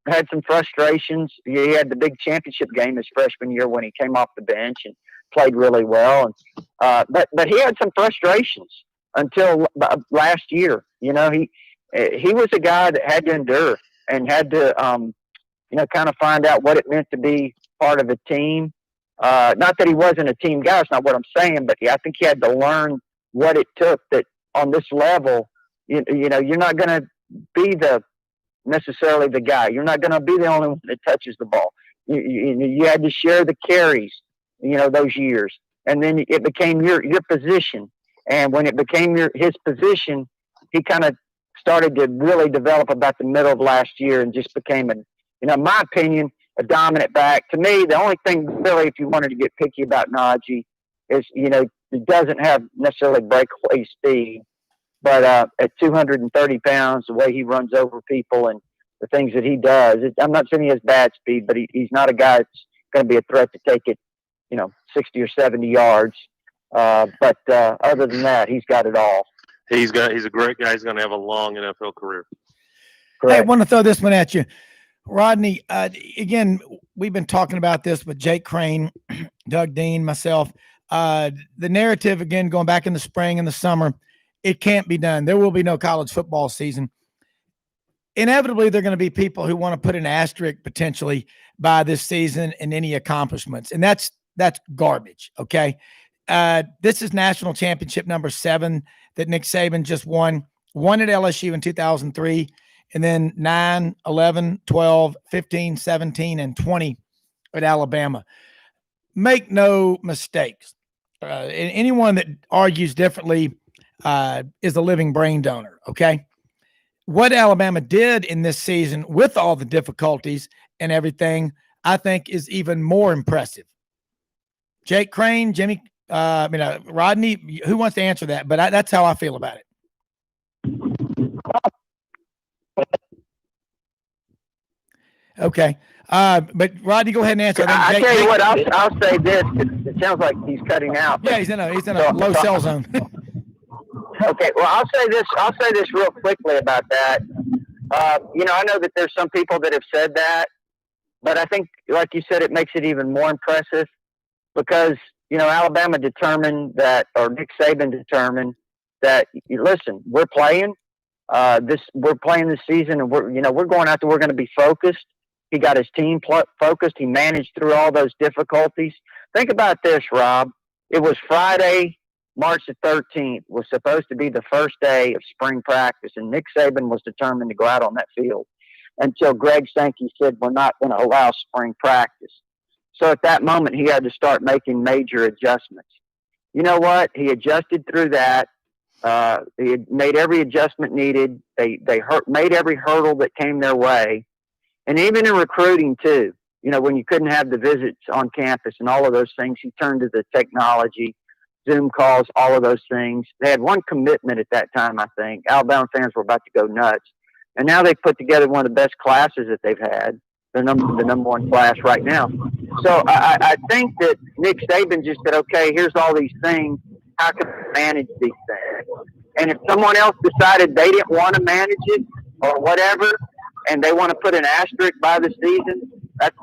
had some frustrations. He had the big championship game his freshman year when he came off the bench and played really well. And but he had some frustrations until last year. He was a guy that had to endure and had to kind of find out what it meant to be part of a team. Not that he wasn't a team guy. That's not what I'm saying. But I think he had to learn what it took. That on this level, you're not going to be necessarily the guy. You're not going to be the only one that touches the ball. You had to share the carries, those years. And then it became your position. And when it became his position, he kind of started to really develop about the middle of last year and just became in my opinion, a dominant back. To me, the only thing really, if you wanted to get picky about Najee, is, he doesn't have necessarily breakaway speed. But at 230 pounds, the way he runs over people and the things that he does, I'm not saying he has bad speed, but he's not a guy that's going to be a threat to take it, 60 or 70 yards. But other than that, he's got it all. He's a great guy. He's going to have a long NFL career. Correct. Hey, I want to throw this one at you. Rodney, again, we've been talking about this with Jake Crane, Doug Dean, myself. The narrative, again, going back in the spring and the summer, it can't be done. There will be no college football season. Inevitably, there are going to be people who want to put an asterisk potentially by this season and any accomplishments. And that's garbage. Okay. This is national championship number 7 that Nick Saban just won. Won at LSU in 2003, and then 9, 11, 12, 15, 17, and 20 at Alabama. Make no mistakes. And anyone that argues differently is a living brain donor, okay? What Alabama did in this season with all the difficulties and everything, I think is even more impressive. Jake Crane, Jimmy, Rodney, who wants to answer that? But that's how I feel about it. Okay. But Rodney, go ahead and answer. I tell you what, I'll say this. It sounds like he's cutting out. Yeah, he's in a low cell zone. Okay. Well, I'll say this real quickly about that. I know that there's some people that have said that, but I think, like you said, it makes it even more impressive because, Alabama determined that, or Nick Saban determined that, listen, we're playing this season, and we're going out there, we're going to be focused. He got his team focused. He managed through all those difficulties. Think about this, Rob. It was Friday, March the 13th, was supposed to be the first day of spring practice, and Nick Saban was determined to go out on that field until Greg Sankey said, we're not going to allow spring practice. So at that moment, he had to start making major adjustments. You know what? He adjusted through that. He had made every adjustment needed. They made every hurdle that came their way. And even in recruiting too, when you couldn't have the visits on campus and all of those things, he turned to the technology, Zoom calls, all of those things. They had one commitment at that time, I think. Alabama fans were about to go nuts. And now they've put together one of the best classes that they've had, the number one class right now. So I think that Nick Saban just said, okay, here's all these things. How can we manage these things? And if someone else decided they didn't want to manage it or whatever, and they want to put an asterisk by the season, that's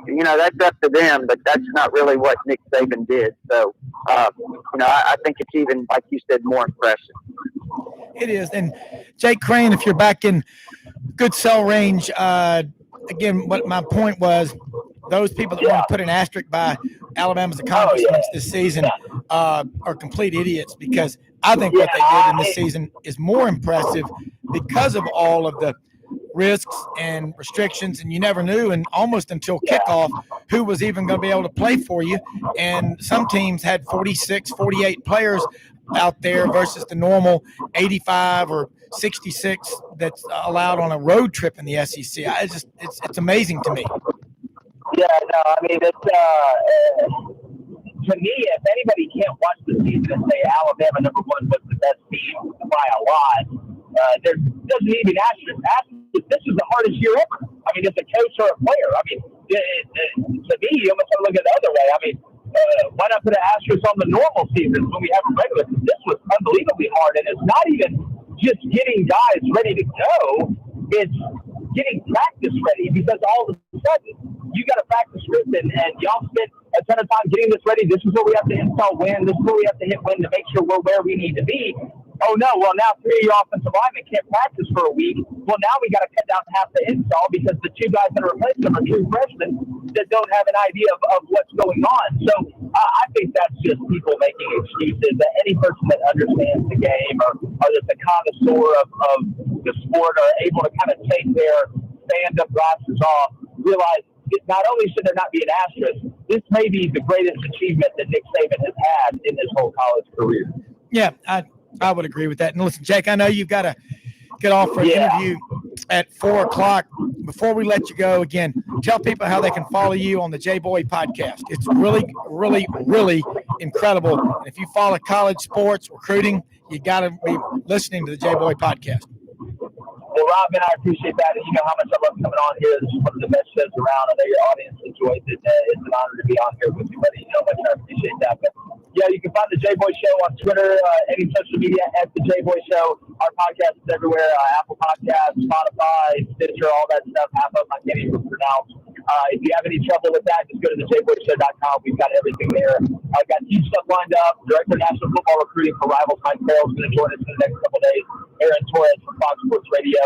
up to them, but that's not really what Nick Saban did. So, I think it's even, like you said, more impressive. It is. And Jake Crane, if you're back in good cell range, again, what my point was, those people that want to put an asterisk by Alabama's accomplishments this season are complete idiots, because I think what they did in this season is more impressive because of all of the risks and restrictions, and you never knew, and almost until kickoff, who was even going to be able to play for you. And some teams had 46, 48 players out there versus the normal 85 or 66 that's allowed on a road trip in the SEC. It's amazing to me. Yeah, no, I mean, it's to me, if anybody can't watch the season and say Alabama number 1 was the best team by a lot, there doesn't even ask this is the hardest year ever. I mean, as a coach or a player, I mean, to me, you almost want to look at it the other way. I mean, why not put an asterisk on the normal seasons when we have a regular? This was unbelievably hard, and it's not even just getting guys ready to go. It's getting practice ready, because all of a sudden you got a practice script, and y'all spent a ton of time getting this ready. This is where we have to install Win. This is where we have to hit Win to make sure we're where we need to be. Oh no, well now 3 of your offensive linemen can't practice for a week. Well, now we got to cut down half the install because the 2 guys that are replacing them are true freshmen that don't have an idea of what's going on. So I think that's just people making excuses. That any person that understands the game or that's a connoisseur of the sport are able to kind of take their stand-up glasses off, realize not only should there not be an asterisk, this may be the greatest achievement that Nick Saban has had in his whole college career. Yeah, I would agree with that. And listen, Jake, I know you've got to get off for an interview at 4:00. Before we let you go, again, tell people how they can follow you on the J-Boy podcast. It's really, really, really incredible. And if you follow college sports, recruiting, you got to be listening to the J-Boy podcast. Well, Rob, man, I appreciate that. You know how much I love coming on here. This is one of the best shows around. I know your audience enjoys it. It's an honor to be on here with you, buddy. You know how much I appreciate that. But yeah, you can find the J-Boy Show on Twitter, any social media at the J-Boy Show. Our podcast is everywhere: Apple Podcasts, Spotify, Stitcher, all that stuff. Half of them I can't even pronounce. If you have any trouble with that, just go to thejboyshow.com. We've got everything there. I've got huge stuff lined up. Director of National Football Recruiting for Rivals, Mike Farrell, is going to join us in the next couple of days. Aaron Torres from Fox Sports Radio,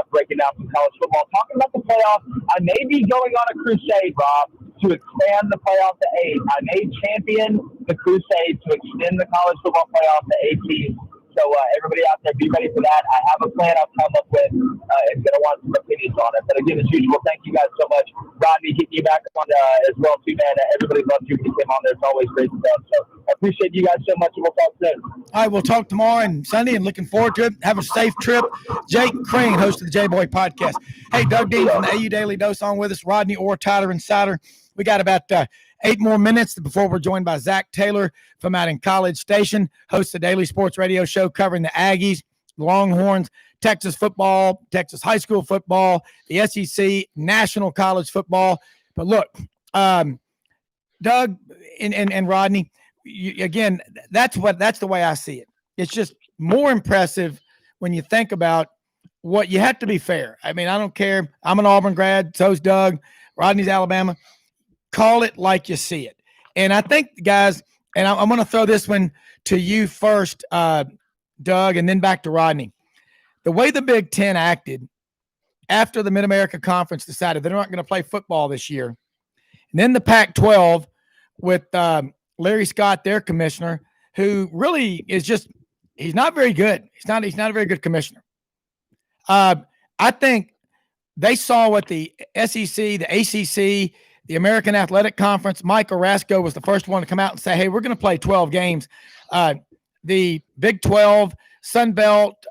breaking down some college football, talking about the playoffs. I may be going on a crusade, Rob, to expand the playoff to 8. I may champion the crusade to extend the college football playoff to 8 teams. So everybody out there, be ready for that. I have a plan I'll come up with. It's going to want some opinions on it. But again, as usual, thank you guys so much. Rodney, getting you back on as well, too, man. Everybody loves you when you came on there. It's always great stuff. So I appreciate you guys so much, and we'll talk soon. All right, we'll talk tomorrow and Sunday, and looking forward to it. Have a safe trip. Jake Crane, host of the J-Boy Podcast. Hey, Doug Dean from the AU Daily Dose on with us. Rodney Orr, Tyler Insider. We got about 8 more minutes before we're joined by Zach Taylor from out in College Station, hosts a daily sports radio show covering the Aggies, Longhorns, Texas football, Texas high school football, the SEC, national college football. But look, Doug and Rodney, again, that's the way I see it. It's just more impressive when you think about what you have to be fair. I mean, I don't care. I'm an Auburn grad. So's Doug. Rodney's Alabama. Call it like you see it. And I think, guys, and I'm going to throw this one to you first, Doug, and then back to Rodney. The way the Big Ten acted after the Mid-America Conference decided they're not going to play football this year, and then the Pac-12 with Larry Scott, their commissioner, who really is just – he's not very good. He's not a very good commissioner. I think they saw what the SEC, the ACC, the American Athletic Conference, Mike Orasco was the first one to come out and say, hey, we're going to play 12 games. The Big 12, Sun Belt,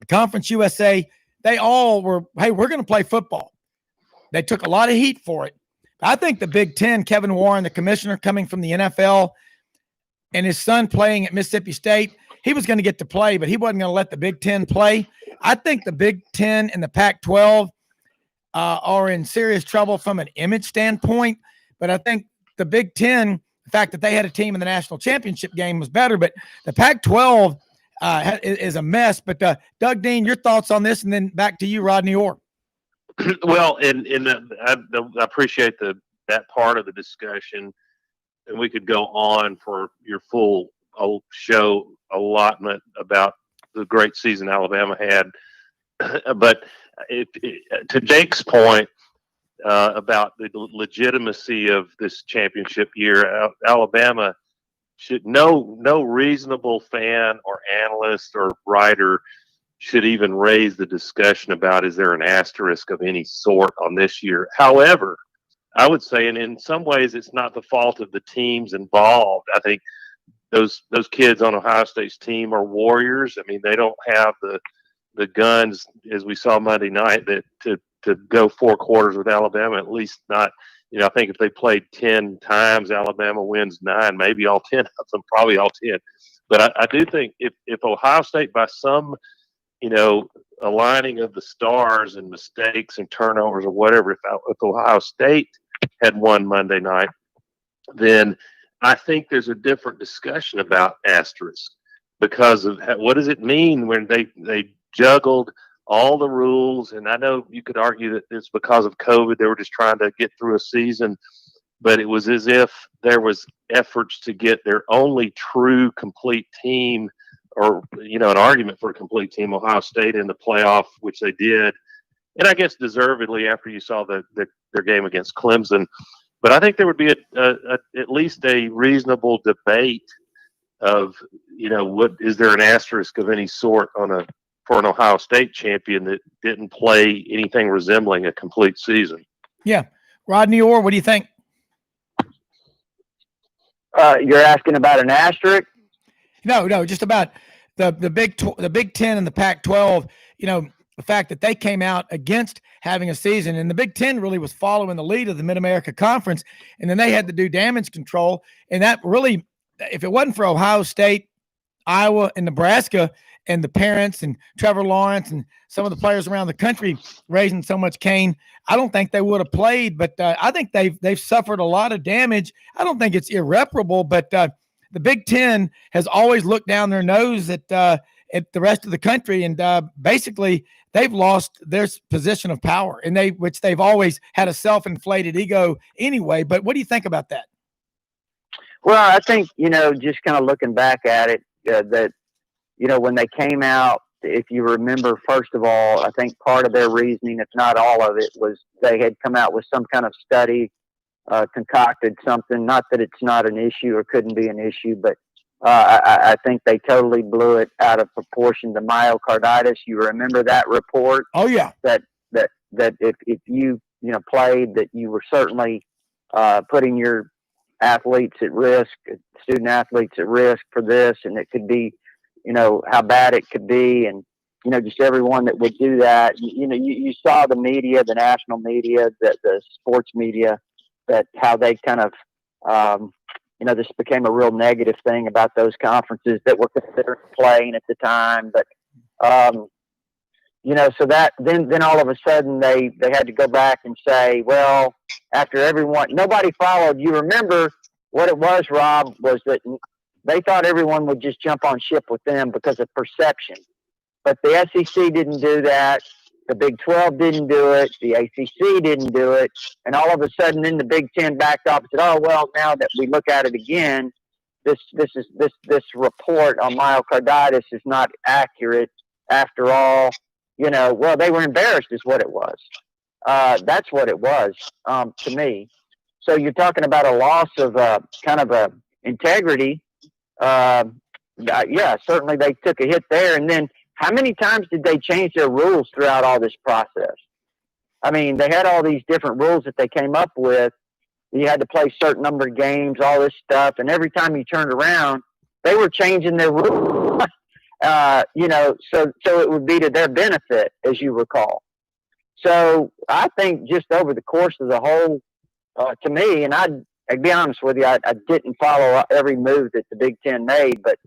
Conference USA, they all were, hey, we're going to play football. They took a lot of heat for it. I think the Big Ten, Kevin Warren, the commissioner coming from the NFL, and his son playing at Mississippi State, he was going to get to play, but he wasn't going to let the Big Ten play. I think the Big Ten and the Pac-12 are in serious trouble from an image standpoint. But I think the Big Ten, the fact that they had a team in the national championship game was better. But the Pac-12 is a mess. But Doug Dean, your thoughts on this, and then back to you, Rodney Orr. Well, I appreciate that part of the discussion, and we could go on for your full show allotment about the great season Alabama had. But to Jake's point about the legitimacy of this championship year, Alabama should no reasonable fan or analyst or writer should even raise the discussion about, is there an asterisk of any sort on this year? However, I would say, and in some ways, it's not the fault of the teams involved. I think those kids on Ohio State's team are warriors. I mean, they don't have the guns, as we saw Monday night, that to go 4 quarters with Alabama, at least not. I think if they played 10 times, Alabama wins 9, maybe all 10 of them, probably all 10. But I do think if Ohio State, by some, aligning of the stars and mistakes and turnovers or whatever, if Ohio State had won Monday night, then I think there's a different discussion about asterisk, because of what does it mean when they juggled all the rules. And I know you could argue that it's because of COVID. They were just trying to get through a season, but it was as if there was efforts to get their only true complete team, or, an argument for a complete team, Ohio State, in the playoff, which they did. And I guess deservedly after you saw their game against Clemson. But I think there would be at least a reasonable debate of, what is there an asterisk of any sort for an Ohio State champion that didn't play anything resembling a complete season. Yeah. Rodney Orr, what do you think? You're asking about an asterisk? No, just about the Big Ten and the Pac-12, the fact that they came out against having a season, and the Big Ten really was following the lead of the Mid-America Conference, and then they had to do damage control. And that really, if it wasn't for Ohio State, Iowa, and Nebraska, and the parents and Trevor Lawrence and some of the players around the country raising so much cane, I don't think they would have played. But I think they've suffered a lot of damage. I don't think it's irreparable, but the Big Ten has always looked down their nose at the rest of the country, and basically they've lost their position of power, and which they've always had a self-inflated ego anyway. But what do you think about that? Well, I think, just kind of looking back at it, that, when they came out if you remember, first of all, I think part of their reasoning, if not all of it, was they had come out with some kind of study, concocted something. Not that it's not an issue or couldn't be an issue, but I think they totally blew it out of proportion to myocarditis. You remember that report? Oh yeah. That if you played, that you were certainly putting your athletes at risk, student athletes at risk for this, and it could be, how bad it could be, and just everyone that would do that. You saw the media, the national media, the sports media, that how they kind of this became a real negative thing about those conferences that were considered playing at the time. But, so that then all of a sudden they had to go back and say, well, after everyone, nobody followed. You remember what it was, Rob, was that they thought everyone would just jump on ship with them because of perception. But the SEC didn't do that. The Big 12 didn't do it. The ACC didn't do it. And all of a sudden, then the Big 10 backed up and said, "Oh well, now that we look at it again, this report on myocarditis is not accurate after all." Well, they were embarrassed, is what it was. That's what it was to me. So you're talking about a loss of kind of a integrity. Yeah, certainly they took a hit there, and then. How many times did they change their rules throughout all this process? I mean, they had all these different rules that they came up with. You had to play a certain number of games, all this stuff. And every time you turned around, they were changing their rules, so it would be to their benefit, as you recall. So I think just over the course of the whole, to me, and I'd be honest with you, I didn't follow every move that the Big Ten made, but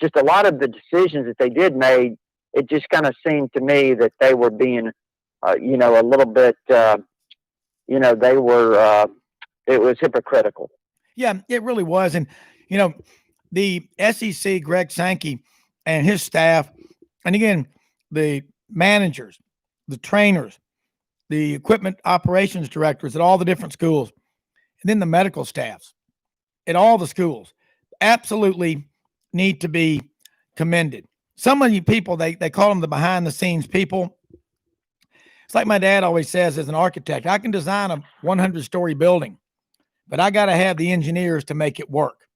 just a lot of the decisions that they did made, it just kind of seemed to me that they were being, a little bit, they were, it was hypocritical. Yeah, it really was. And, the SEC, Greg Sankey and his staff, and again, the managers, the trainers, the equipment operations directors at all the different schools, and then the medical staffs at all the schools absolutely need to be commended. Some of you people, they call them the behind the scenes people. It's like my dad always says, as an architect, I can design a 100-story building, but I got to have the engineers to make it work.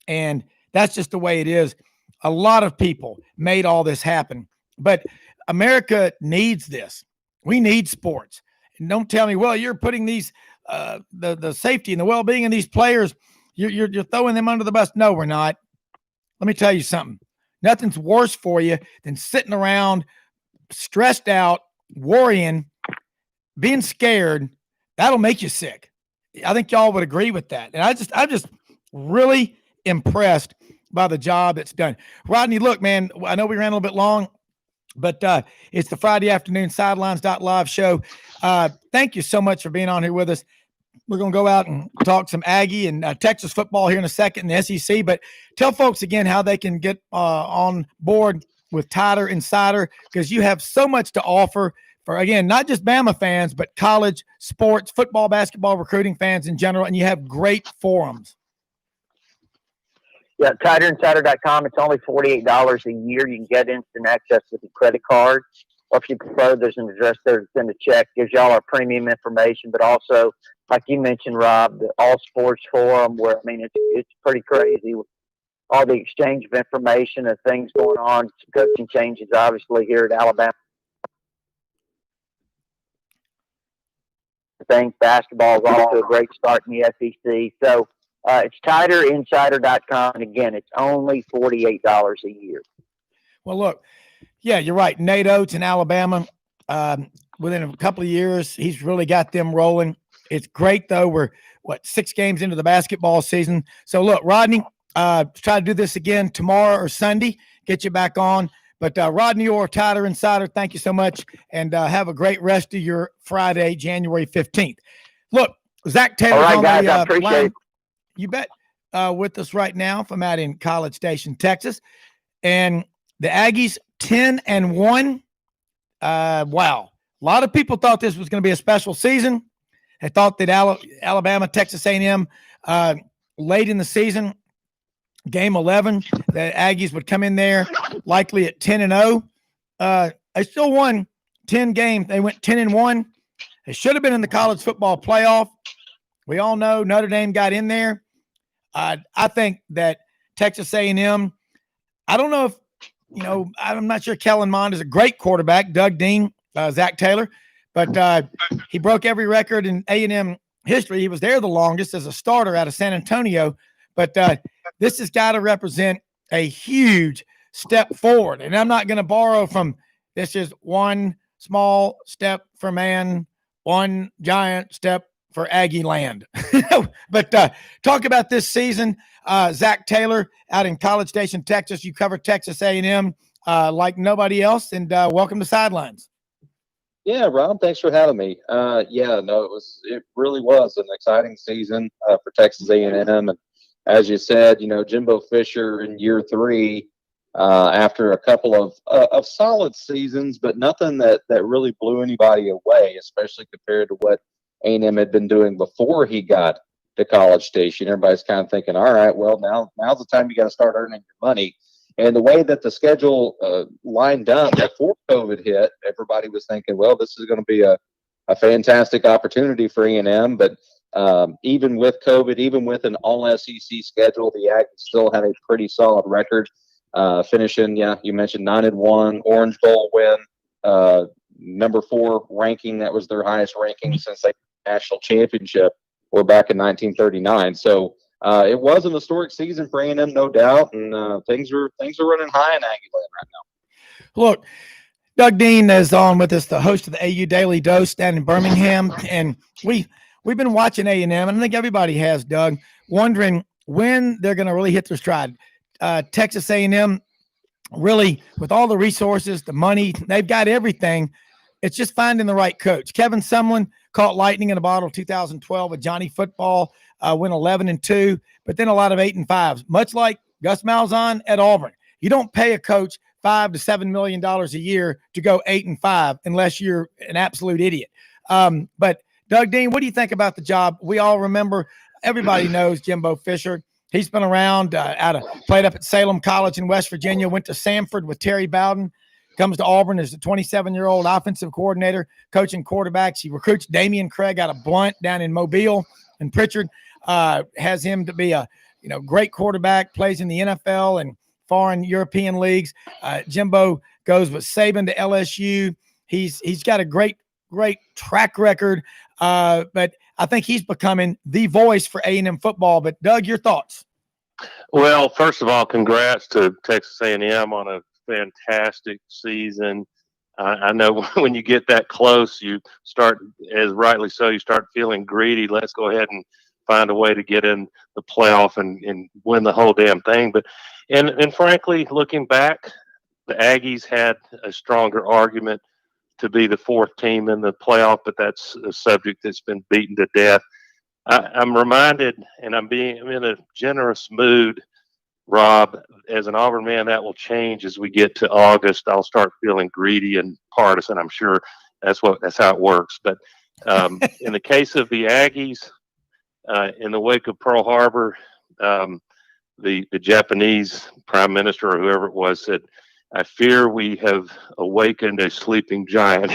And that's just the way it is. A lot of people made all this happen, but America needs this. We need sports. And don't tell me, well, you're putting these, the safety and the well-being of these players, you're throwing them under the bus. No, we're not. Let me tell you something. Nothing's worse for you than sitting around, stressed out, worrying, being scared. That'll make you sick. I think y'all would agree with that. And I'm just really impressed by the job that's done. Rodney, look, man, I know we ran a little bit long, but it's the Friday afternoon Sidelines.live show. Thank you so much for being on here with us. We're going to go out and talk some Aggie and Texas football here in a second in the SEC. But tell folks again how they can get on board with Tighter Insider, because you have so much to offer for, again, not just Bama fans, but college, sports, football, basketball, recruiting fans in general. And you have great forums. Yeah, TighterInsider.com. It's only $48 a year. You can get instant access with a credit card. Or if you prefer, there's an address there to send a check. Gives y'all our premium information, but also, like you mentioned, Rob, the All Sports Forum, where, it's pretty crazy with all the exchange of information and things going on. Some coaching changes, obviously, here at Alabama. I think basketball is off to a great start in the SEC. So it's TighterInsider.com. And again, it's only $48 a year. Well, look, yeah, you're right. Nate Oates in Alabama, within a couple of years, he's really got them rolling. It's great, though. We're, 6 games into the basketball season. So, look, Rodney, try to do this again tomorrow or Sunday, get you back on. But Rodney Orr, Tighter Insider, thank you so much, and have a great rest of your Friday, January 15th. Look, Zach Taylor's all right, on guys, the I appreciate line. it. You bet. With us right now from out in College Station, Texas. And the Aggies 10-1. Wow. A lot of people thought this was going to be a special season. They thought that Alabama, Texas A&M, late in the season, game 11, the Aggies would come in there likely at 10-0. They still won 10 games. They went 10-1. They should have been in the college football playoff. We all know Notre Dame got in there. I think that Texas A&M, I don't know if, I'm not sure Kellen Mond is a great quarterback, Doug Dean, Zach Taylor, but he broke every record in A&M history. He was there the longest as a starter out of San Antonio, but this has got to represent a huge step forward. And I'm not going to borrow from this is one small step for man, one giant step for Aggie land. But talk about this season. Zach Taylor out in College Station, Texas. You cover Texas A&M like nobody else, and welcome to Sidelines. Yeah, Rob, thanks for having me. It really was an exciting season for Texas A&M, and as you said, Jimbo Fisher in year 3, after a couple of solid seasons, but nothing that really blew anybody away, especially compared to what A&M had been doing before he got to College Station. Everybody's kind of thinking, all right, well, now's the time you got to start earning your money. And the way that the schedule lined up before COVID hit, everybody was thinking, well, this is going to be a fantastic opportunity for A&M. But even with COVID, even with an all-SEC schedule, the Aggies still had a pretty solid record, finishing, you mentioned 9-1, Orange Bowl win, number 4 ranking. That was their highest ranking since they national championship or back in 1939. So it was an historic season for A&M, no doubt, and things are running high in Aggie land right now. Look, Doug Dean is on with us, the host of the AU Daily Dose down in Birmingham, and we've been watching A&M, and I think everybody has, Doug, wondering when they're going to really hit their stride. Texas A&M, really, with all the resources, the money, they've got everything. It's just finding the right coach. Kevin Sumlin caught lightning in a bottle 2012 with Johnny Football, went 11-2, but then a lot of 8-5s, much like Gus Malzahn at Auburn. You don't pay a coach $5 to $7 million a year to go 8-5 unless you're an absolute idiot. But Doug Dean, what do you think about the job? We all remember, everybody knows Jimbo Fisher. He's been around, played up at Salem College in West Virginia, went to Samford with Terry Bowden, comes to Auburn as a 27-year-old offensive coordinator, coaching quarterbacks. He recruits Damian Craig out of Blunt down in Mobile, and Pritchard has him to be a great quarterback, plays in the NFL and foreign European leagues. Jimbo goes with Saban to LSU. He's got a great track record, but I think he's becoming the voice for A&M football. But Doug, your thoughts? Well, first of all, congrats to Texas A&M on a fantastic season. I know when you get that close, you start, as rightly so, you start feeling greedy. Let's go ahead and find a way to get in the playoff and win the whole damn thing. But and frankly, looking back, the Aggies had a stronger argument to be the 4th team in the playoff, but that's a subject that's been beaten to death. I'm reminded, and I'm in a generous mood, Rob, as an Auburn man. That will change as we get to August. I'll start feeling greedy and partisan. I'm sure that's how it works. But in the case of the Aggies, in the wake of Pearl Harbor, the Japanese prime minister or whoever it was said, "I fear we have awakened a sleeping giant."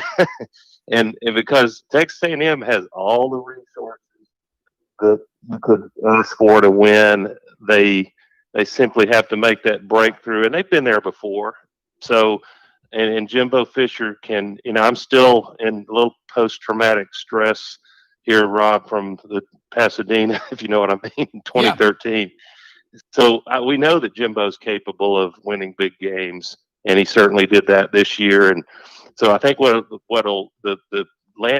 and because Texas A&M has all the resources that you could ask for to win, they simply have to make that breakthrough, and they've been there before. So, and Jimbo Fisher can, I'm still in a little post-traumatic stress here, Rob, from the Pasadena, if you know what I mean, 2013. Yeah. So we know that Jimbo's capable of winning big games, and he certainly did that this year. And so I think what'll the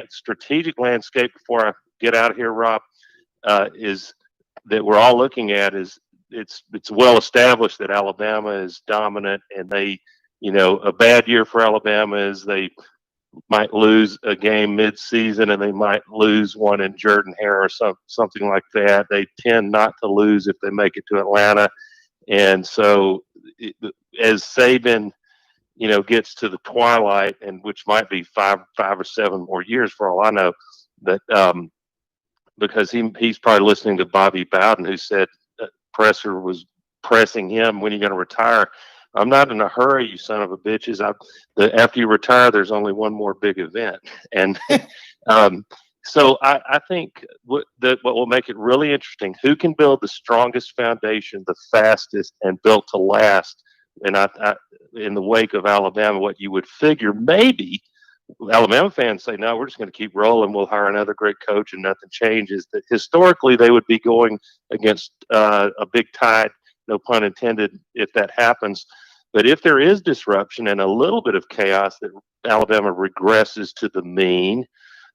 strategic landscape, before I get out of here, Rob, is that we're all looking at is it's well established that Alabama is dominant, and they, a bad year for Alabama is they might lose a game mid-season, and they might lose one in Jordan-Hare or something like that. They tend not to lose if they make it to Atlanta. And so as Saban, gets to the twilight, and which might be five or 7 more years for all I know, that because he's probably listening to Bobby Bowden, who said Presser was pressing him, when are you going to retire? I'm not in a hurry, you son of a bitches. After you retire, there's only one more big event. And so I think what will make it really interesting, who can build the strongest foundation, the fastest, and built to last. And in the wake of Alabama, what you would figure maybe Alabama fans say, no, we're just going to keep rolling. We'll hire another great coach and nothing changes. That historically they would be going against a big tide, no pun intended, if that happens. But if there is disruption and a little bit of chaos that Alabama regresses to the mean,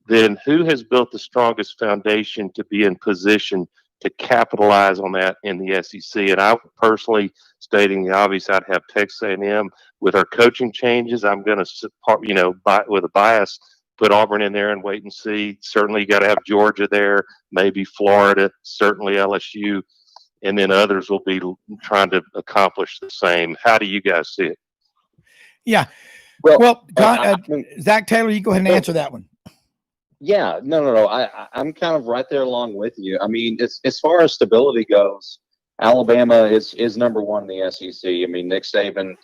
then who has built the strongest foundation to be in position to capitalize on that in the SEC? And I personally, stating the obvious, I'd have Texas A&M. With our coaching changes, I'm going to, with a bias, put Auburn in there and wait and see. Certainly, you got to have Georgia there, maybe Florida, certainly LSU, and then others will be trying to accomplish the same. How do you guys see it? Yeah. Well, Zach Taylor, you go ahead and answer that one. Yeah, no. I'm kind of right there along with you. I mean, as far as stability goes, Alabama is number one in the SEC. I mean, Nick Saban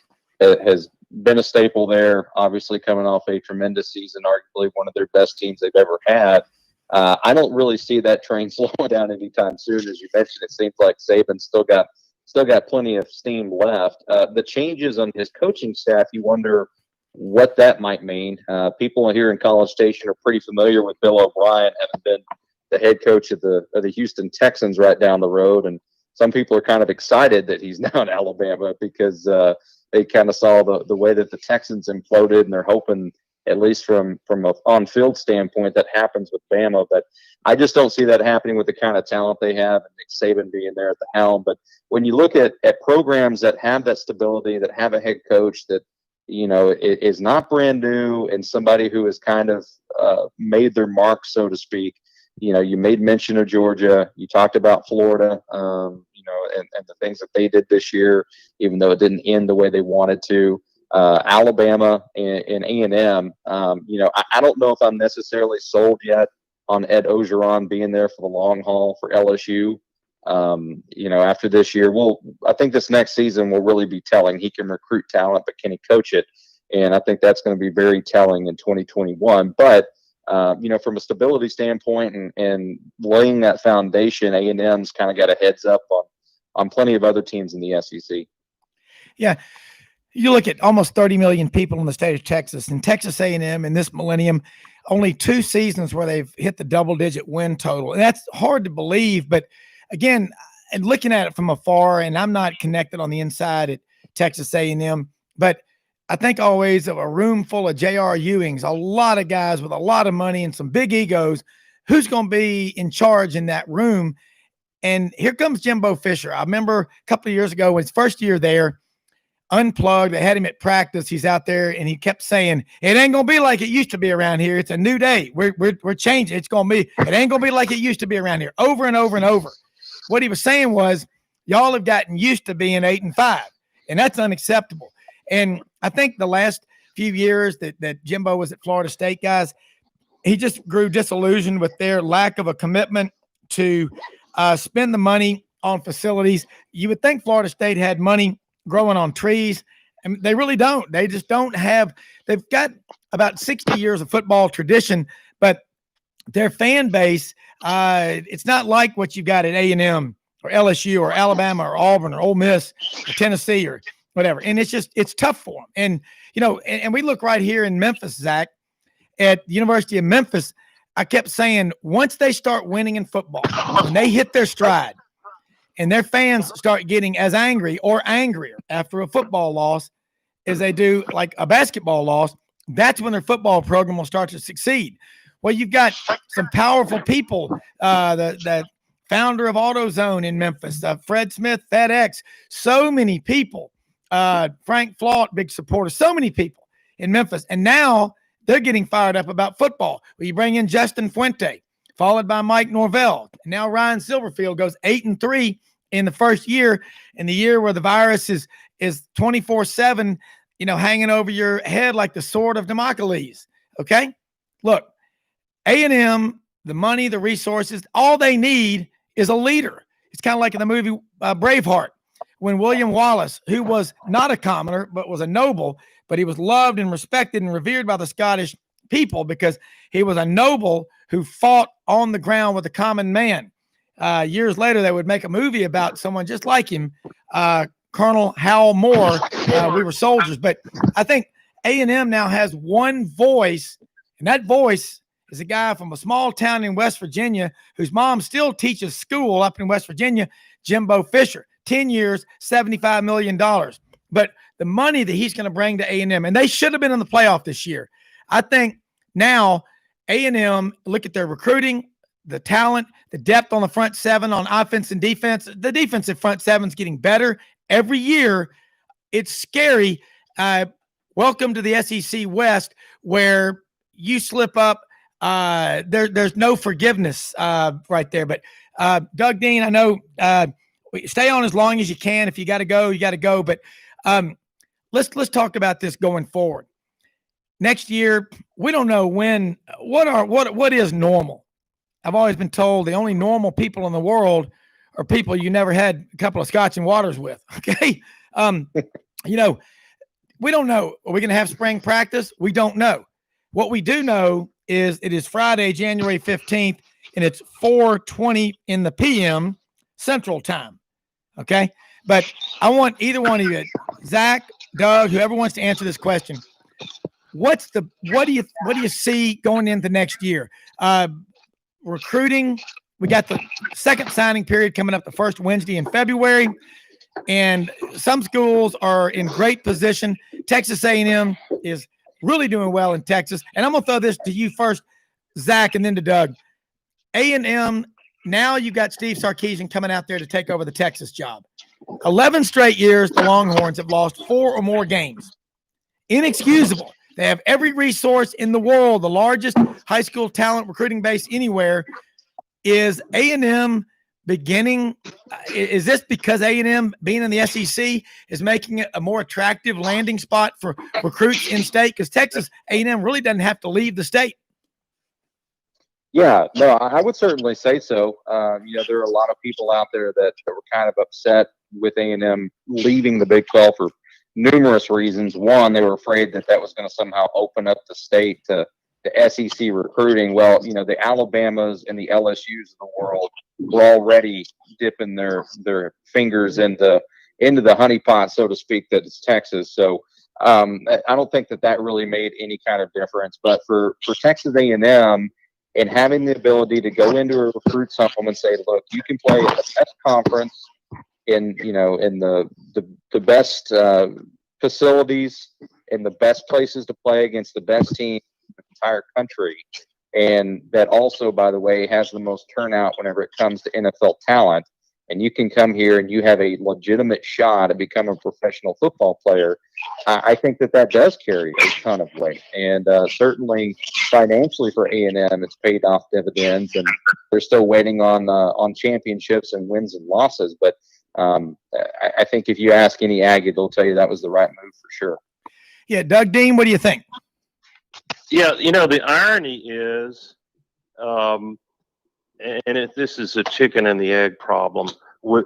has been a staple there, obviously coming off a tremendous season, arguably one of their best teams they've ever had. I don't really see that train slowing down anytime soon. As you mentioned, it seems like Saban's still got plenty of steam left. The changes on his coaching staff, you wonder what that might mean. People here in College Station are pretty familiar with Bill O'Brien, having been the head coach of the Houston Texans right down the road, and some people are kind of excited that he's now in Alabama because they kind of saw the way that the Texans imploded, and they're hoping, at least from an on-field standpoint, that happens with Bama. But I just don't see that happening with the kind of talent they have and Nick Saban being there at the helm. But when you look at programs that have that stability, that have a head coach that it is not brand new and somebody who has kind of made their mark, so to speak. You made mention of Georgia. You talked about Florida, and the things that they did this year, even though it didn't end the way they wanted to. Alabama and A&M. I don't know if I'm necessarily sold yet on Ed Ogeron being there for the long haul for LSU. After this year, I think this next season will really be telling. He can recruit talent, but can he coach it? And I think that's going to be very telling in 2021. But, from a stability standpoint and laying that foundation, A&M's kind of got a heads up on plenty of other teams in the SEC. Yeah. You look at almost 30 million people in the state of Texas, and Texas A&M in this millennium, only 2 seasons where they've hit the double-digit win total. And that's hard to believe, but again, and looking at it from afar, and I'm not connected on the inside at Texas A&M, but I think always of a room full of J.R. Ewings, a lot of guys with a lot of money and some big egos, who's going to be in charge in that room? And here comes Jimbo Fisher. I remember a couple of years ago, when his first year there, unplugged, they had him at practice. He's out there, and he kept saying, it ain't going to be like it used to be around here. It's a new day. We're changing. It ain't going to be like it used to be around here, over and over and over. What he was saying was, y'all have gotten used to being 8-5, and that's unacceptable. And I think the last few years that Jimbo was at Florida State, guys, he just grew disillusioned with their lack of a commitment to spend the money on facilities. You would think Florida State had money growing on trees, and they really don't. They just don't have. They've got about 60 years of football tradition, but their fan base, it's not like what you've got at A&M or LSU or Alabama or Auburn or Ole Miss or Tennessee or whatever. And it's tough for them. And, and we look right here in Memphis, Zach, at the University of Memphis. I kept saying, once they start winning in football, when they hit their stride and their fans start getting as angry or angrier after a football loss as they do like a basketball loss, that's when their football program will start to succeed. Well, you've got some powerful people, the founder of AutoZone in Memphis, Fred Smith, FedEx, so many people, Frank Flaut, big supporter, so many people in Memphis. And now they're getting fired up about football. Well, you bring in Justin Fuente, followed by Mike Norvell. And now Ryan Silverfield goes 8-3 in the first year, in the year where the virus is 24/7, hanging over your head like the sword of Damocles. Okay? Look, A&M, the money, the resources, all they need is a leader. It's kind of like in the movie Braveheart, when William Wallace, who was not a commoner, but was a noble, but he was loved and respected and revered by the Scottish people because he was a noble who fought on the ground with a common man. Years later, they would make a movie about someone just like him, Colonel Hal Moore. We were soldiers, but I think A&M now has one voice, and that voice is a guy from a small town in West Virginia whose mom still teaches school up in West Virginia, Jimbo Fisher. 10 years, $75 million. But the money that he's going to bring to A&M, and they should have been in the playoff this year. I think now A&M, look at their recruiting, the talent, the depth on the front seven on offense and defense. The defensive front seven is getting better every year. It's scary. Welcome to the SEC West, where you slip up. There's no forgiveness right there. But Doug Dean, I know stay on as long as you can. If you got to go, you got to go. But let's talk about this going forward. Next year, we don't know when. What is normal? I've always been told the only normal people in the world are people you never had a couple of scotch and waters with. Okay, we don't know. Are we going to have spring practice? We don't know. What we do know is it is Friday, January 15th, and it's 4:20 in the p.m. Central Time. Okay, but I want either one of you, Zach, Doug, whoever wants to answer this question. What do you see going into next year? Recruiting. We got the second signing period coming up the first Wednesday in February, and some schools are in great position. Texas A&M is really doing well in Texas, and I'm gonna throw this to you first, Zach, and then to Doug. A&M. Now you got Steve Sarkisian coming out there to take over the Texas job. 11 straight years, the Longhorns have lost 4 or more games. Inexcusable. They have every resource in the world, the largest high school talent recruiting base anywhere. Is A&M beginning? Is this because A&M being in the SEC is making it a more attractive landing spot for recruits in state? Because Texas A&M really doesn't have to leave the state. Yeah, no, I would certainly say so. There are a lot of people out there that were kind of upset with A&M leaving the Big 12 for numerous reasons. One, they were afraid that was going to somehow open up the state to SEC recruiting. Well, the Alabamas and the LSUs of the world were already dipping their fingers into the honeypot, so to speak, that is Texas. So I don't think that really made any kind of difference. But for Texas A&M, and having the ability to go into a recruit's home and say, look, you can play in the best conference, in the best facilities, in the best places to play against the best team in the entire country. And that also, by the way, has the most turnout whenever it comes to NFL talent. And you can come here and you have a legitimate shot at becoming a professional football player. I think that does carry a ton of weight, and certainly financially for A&M, it's paid off dividends, and they're still waiting on championships and wins and losses. But I think if you ask any Aggie, they'll tell you that was the right move for sure. Yeah, Doug Dean, what do you think? Yeah, the irony is, this is a chicken and the egg problem.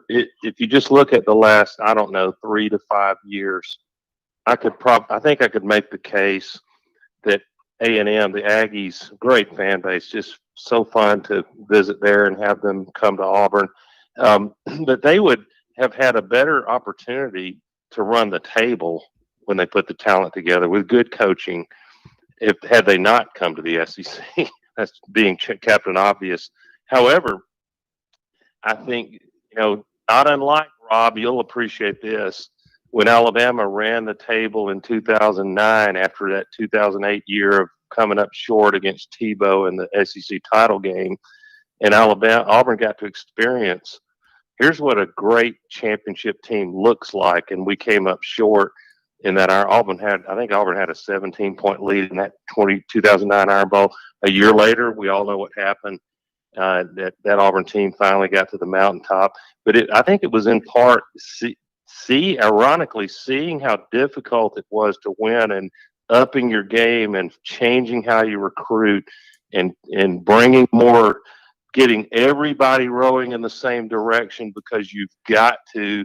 If you just look at the last, 3 to 5 years, I think I could make the case that A&M, the Aggies, great fan base, just so fun to visit there and have them come to Auburn. But they would have had a better opportunity to run the table when they put the talent together with good coaching had they not come to the SEC. That's being Captain Obvious. However, I think, not unlike Rob, you'll appreciate this. When Alabama ran the table in 2009 after that 2008 year of coming up short against Tebow in the SEC title game, and Auburn got to experience, here's what a great championship team looks like, and we came up short in that Auburn had a 17-point lead in that 2009 Iron Bowl. A year later, we all know what happened. That Auburn team finally got to the mountaintop. But I think it was in part, ironically, seeing how difficult it was to win and upping your game and changing how you recruit and bringing more, getting everybody rowing in the same direction, because you've got to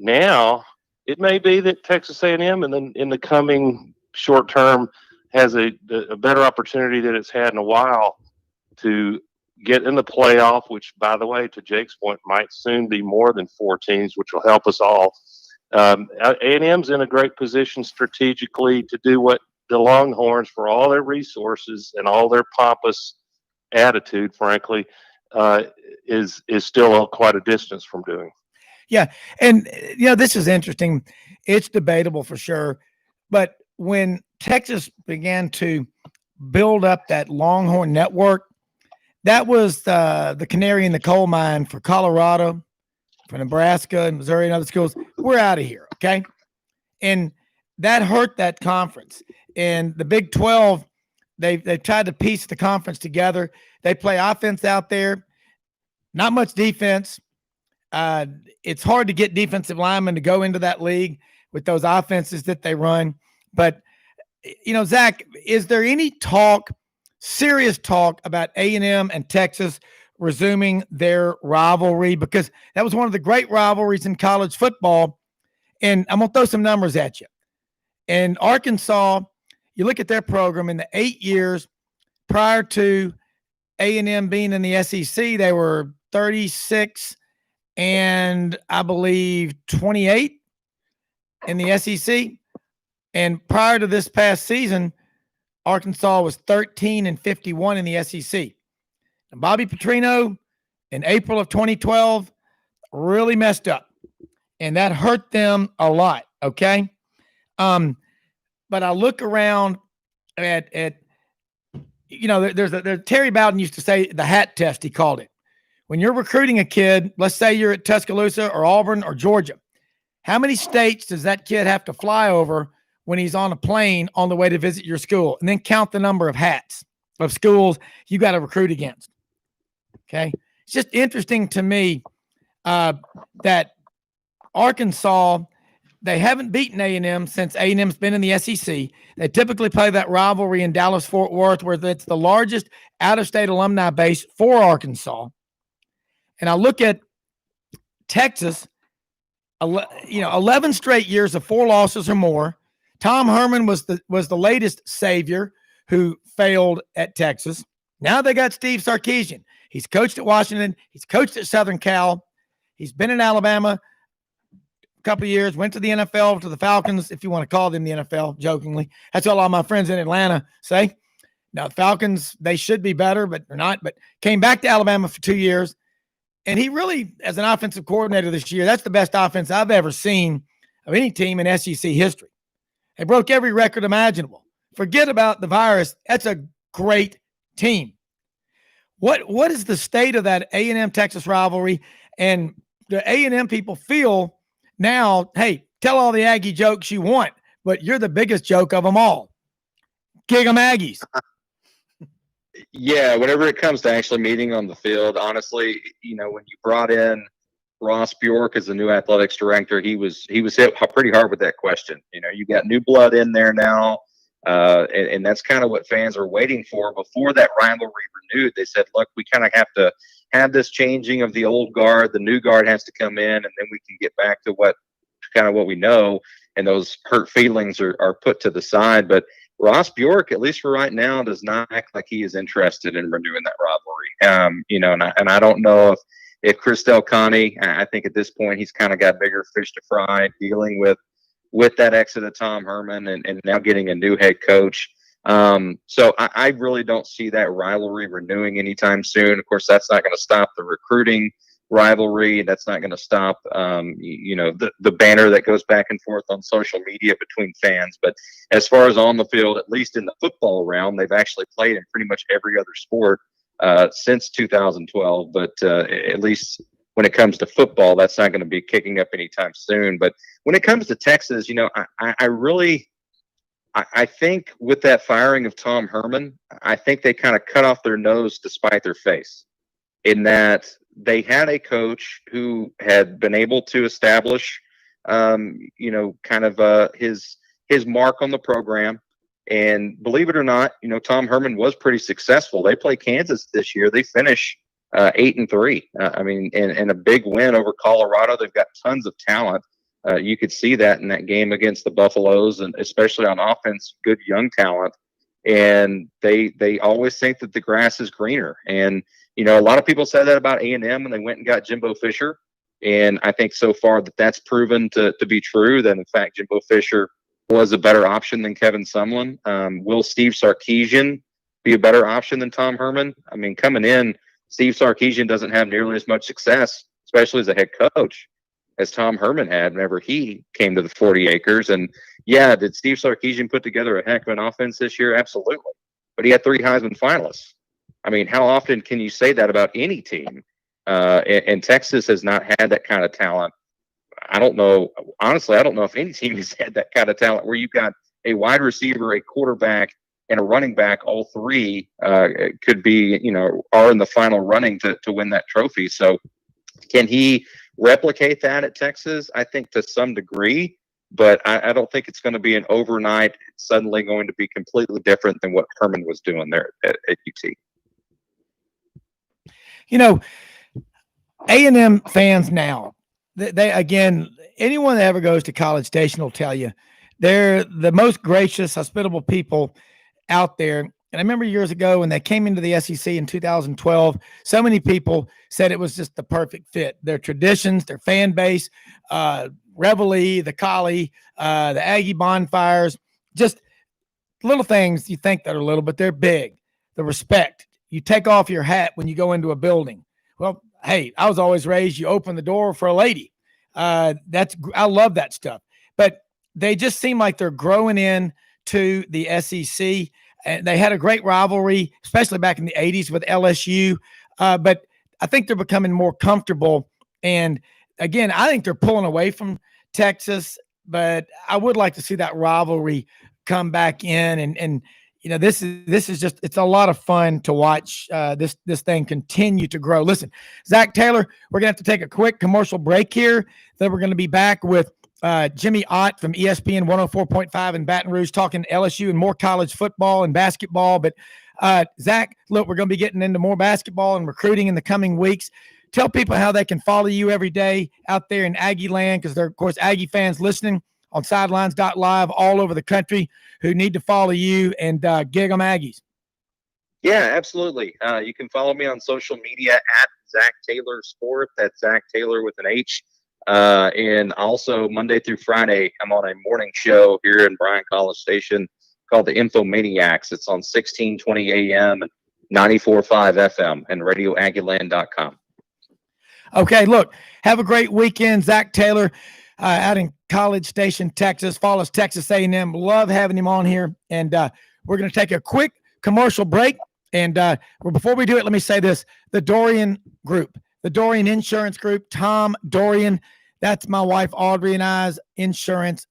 now it may be that Texas A&M and then in the coming short term has a better opportunity than it's had in a while to get in the playoff, which, by the way, to Jake's point, might soon be more than 4 teams, which will help us all. A&M's in a great position strategically to do what the Longhorns, for all their resources and all their pompous attitude, frankly, is still quite a distance from doing. Yeah. And, this is interesting. It's debatable for sure. But when Texas began to build up that Longhorn network, that was the canary in the coal mine for Colorado, for Nebraska and Missouri and other schools. We're out of here. Okay. And that hurt that conference. And the Big 12, they've tried to piece the conference together. They play offense out there, not much defense. It's hard to get defensive linemen to go into that league with those offenses that they run. But, Zach, is there any serious talk about A&M and Texas resuming their rivalry? Because that was one of the great rivalries in college football. And I'm going to throw some numbers at you. And Arkansas, you look at their program in the 8 years prior to A&M being in the SEC, they were 36 and I believe 28 in the SEC. And prior to this past season, Arkansas was 13 and 51 in the SEC. And Bobby Petrino in April of 2012 really messed up, and that hurt them a lot. Okay. But I look around at Terry Bowden used to say the hat test, he called it. When you're recruiting a kid, let's say you're at Tuscaloosa or Auburn or Georgia, how many states does that kid have to fly over when he's on a plane on the way to visit your school? And then count the number of hats of schools you got to recruit against. Okay. It's just interesting to me that Arkansas, they haven't beaten A&M since A&M's been in the SEC. They typically play that rivalry in Dallas-Fort Worth, where it's the largest out-of-state alumni base for Arkansas. And I look at Texas, 11 straight years of 4 losses or more. Tom Herman was the latest savior who failed at Texas. Now they got Steve Sarkisian. He's coached at Washington. He's coached at Southern Cal. He's been in Alabama a couple of years, went to the NFL, to the Falcons, if you want to call them the NFL, jokingly. That's what all my friends in Atlanta say. Now, the Falcons, they should be better, but they're not. But came back to Alabama for 2 years. And he really, as an offensive coordinator this year, that's the best offense I've ever seen of any team in SEC history. They broke every record imaginable. Forget about the virus. That's a great team. What is the state of that A&M Texas rivalry? And the A&M people feel now, hey, tell all the Aggie jokes you want, but you're the biggest joke of them all. Gig 'em Aggies. Yeah, whenever it comes to actually meeting on the field, honestly, when you brought in Ross Bjork as the new athletics director, he was hit pretty hard with that question. You got new blood in there now, and that's kind of what fans are waiting for. Before that rivalry renewed, they said, look, we kind of have to have this changing of the old guard. The new guard has to come in, and then we can get back to what we know, and those hurt feelings are put to the side. But Ross Bjork, at least for right now, does not act like he is interested in renewing that rivalry. And I don't know if Chris Del Conte, I think at this point he's kind of got bigger fish to fry, dealing with that exit of Tom Herman and now getting a new head coach. So I really don't see that rivalry renewing anytime soon. Of course, that's not going to stop the recruiting rivalry. That's not going to stop, the banner that goes back and forth on social media between fans. But as far as on the field, at least in the football realm, they've actually played in pretty much every other sport since 2012. But at least when it comes to football, that's not going to be kicking up anytime soon. But when it comes to Texas, I think with that firing of Tom Herman, I think they kind of cut off their nose to spite their face, in that they had a coach who had been able to establish, his mark on the program. And believe it or not, Tom Herman was pretty successful. They play Kansas this year. They finish 8-3. And a big win over Colorado. They've got tons of talent. You could see that in that game against the Buffaloes, and especially on offense, good young talent. And they always think that the grass is greener. And a lot of people said that about A&M when they went and got Jimbo Fisher. And I think so far that's proven to be true, that in fact Jimbo Fisher was a better option than Kevin Sumlin. Will Steve Sarkisian be a better option than Tom Herman? I mean, coming in, Steve Sarkisian doesn't have nearly as much success, especially as a head coach, as Tom Herman had whenever he came to the 40 acres. And yeah, did Steve Sarkisian put together a heck of an offense this year? Absolutely. But he had 3 Heisman finalists. I mean, how often can you say that about any team? And Texas has not had that kind of talent. I don't know. Honestly, I don't know if any team has had that kind of talent where you've got a wide receiver, a quarterback, and a running back. All 3 could be, are in the final running to win that trophy. So can he replicate that at Texas? I think to some degree, but I don't think it's going to be an overnight, suddenly going to be completely different than what Herman was doing there at UT. A&M fans now, they again, anyone that ever goes to College Station will tell you they're the most gracious, hospitable people out there. And I remember years ago when they came into the SEC in 2012, so many people said it was just the perfect fit. Their traditions, their fan base, Reveille, the Collie, the Aggie bonfires, just little things you think that are little, but they're big. The respect. You take off your hat when you go into a building. Well, hey, I was always raised, you open the door for a lady. I love that stuff. But they just seem like they're growing in to the SEC. And they had a great rivalry, especially back in the 80s with LSU. But I think they're becoming more comfortable. And again, I think they're pulling away from Texas, but I would like to see that rivalry come back in. And this is just, it's a lot of fun to watch this thing continue to grow. Listen, Zach Taylor, we're going to have to take a quick commercial break here. Then we're going to be back with Jimmy Ott from ESPN 104.5 in Baton Rouge talking LSU and more college football and basketball. But Zach, look, we're going to be getting into more basketball and recruiting in the coming weeks. Tell people how they can follow you every day out there in Aggie land, because there are, of course, Aggie fans listening on Sidelines.live all over the country who need to follow you and gig them Aggies. Yeah, absolutely. You can follow me on social media at Zach Taylor Sport. That's Zach Taylor with an H. And also Monday through Friday, I'm on a morning show here in Bryan College Station called the Infomaniacs. It's on 1620 AM, 94.5 FM, and radioaggieland.com. Okay, look, have a great weekend, Zach Taylor, out in College Station, Texas. Follows Texas A&M. Love having him on here. And we're going to take a quick commercial break. And before we do it, let me say this. The Dorian Group, the Dorian Insurance Group, Tom Dorian, that's my wife Audrey and I's insurance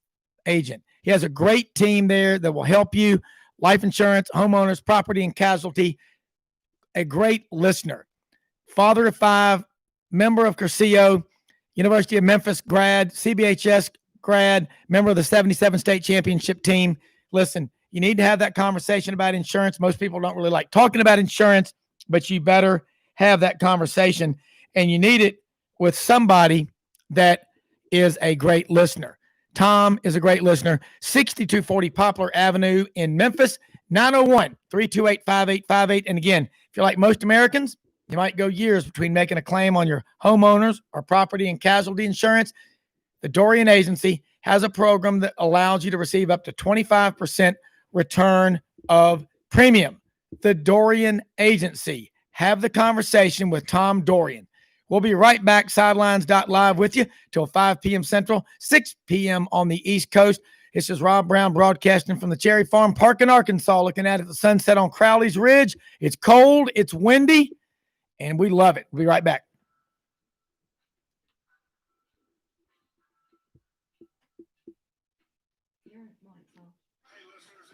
agent. He has a great team there that will help you. Life insurance, homeowners, property and casualty. A great listener. Father of 5, member of Curcio, University of Memphis grad, CBHS grad, member of the 77 state championship team. Listen, you need to have that conversation about insurance. Most people don't really like talking about insurance, but you better have that conversation, and you need it with somebody that is a great listener. Tom is a great listener. 6240 Poplar Avenue in Memphis, 901-328-5858. And again, if you're like most Americans, you might go years between making a claim on your homeowners or property and casualty insurance. The Dorian Agency has a program that allows you to receive up to 25% return of premium. The Dorian Agency. Have the conversation with Tom Dorian. We'll be right back, Sidelines.live with you till 5 p.m. Central, 6 p.m. on the East Coast. This is Rob Brown broadcasting from the Cherry Farm Park in Arkansas, looking out at the sunset on Crowley's Ridge. It's cold, it's windy, and we love it. We'll be right back.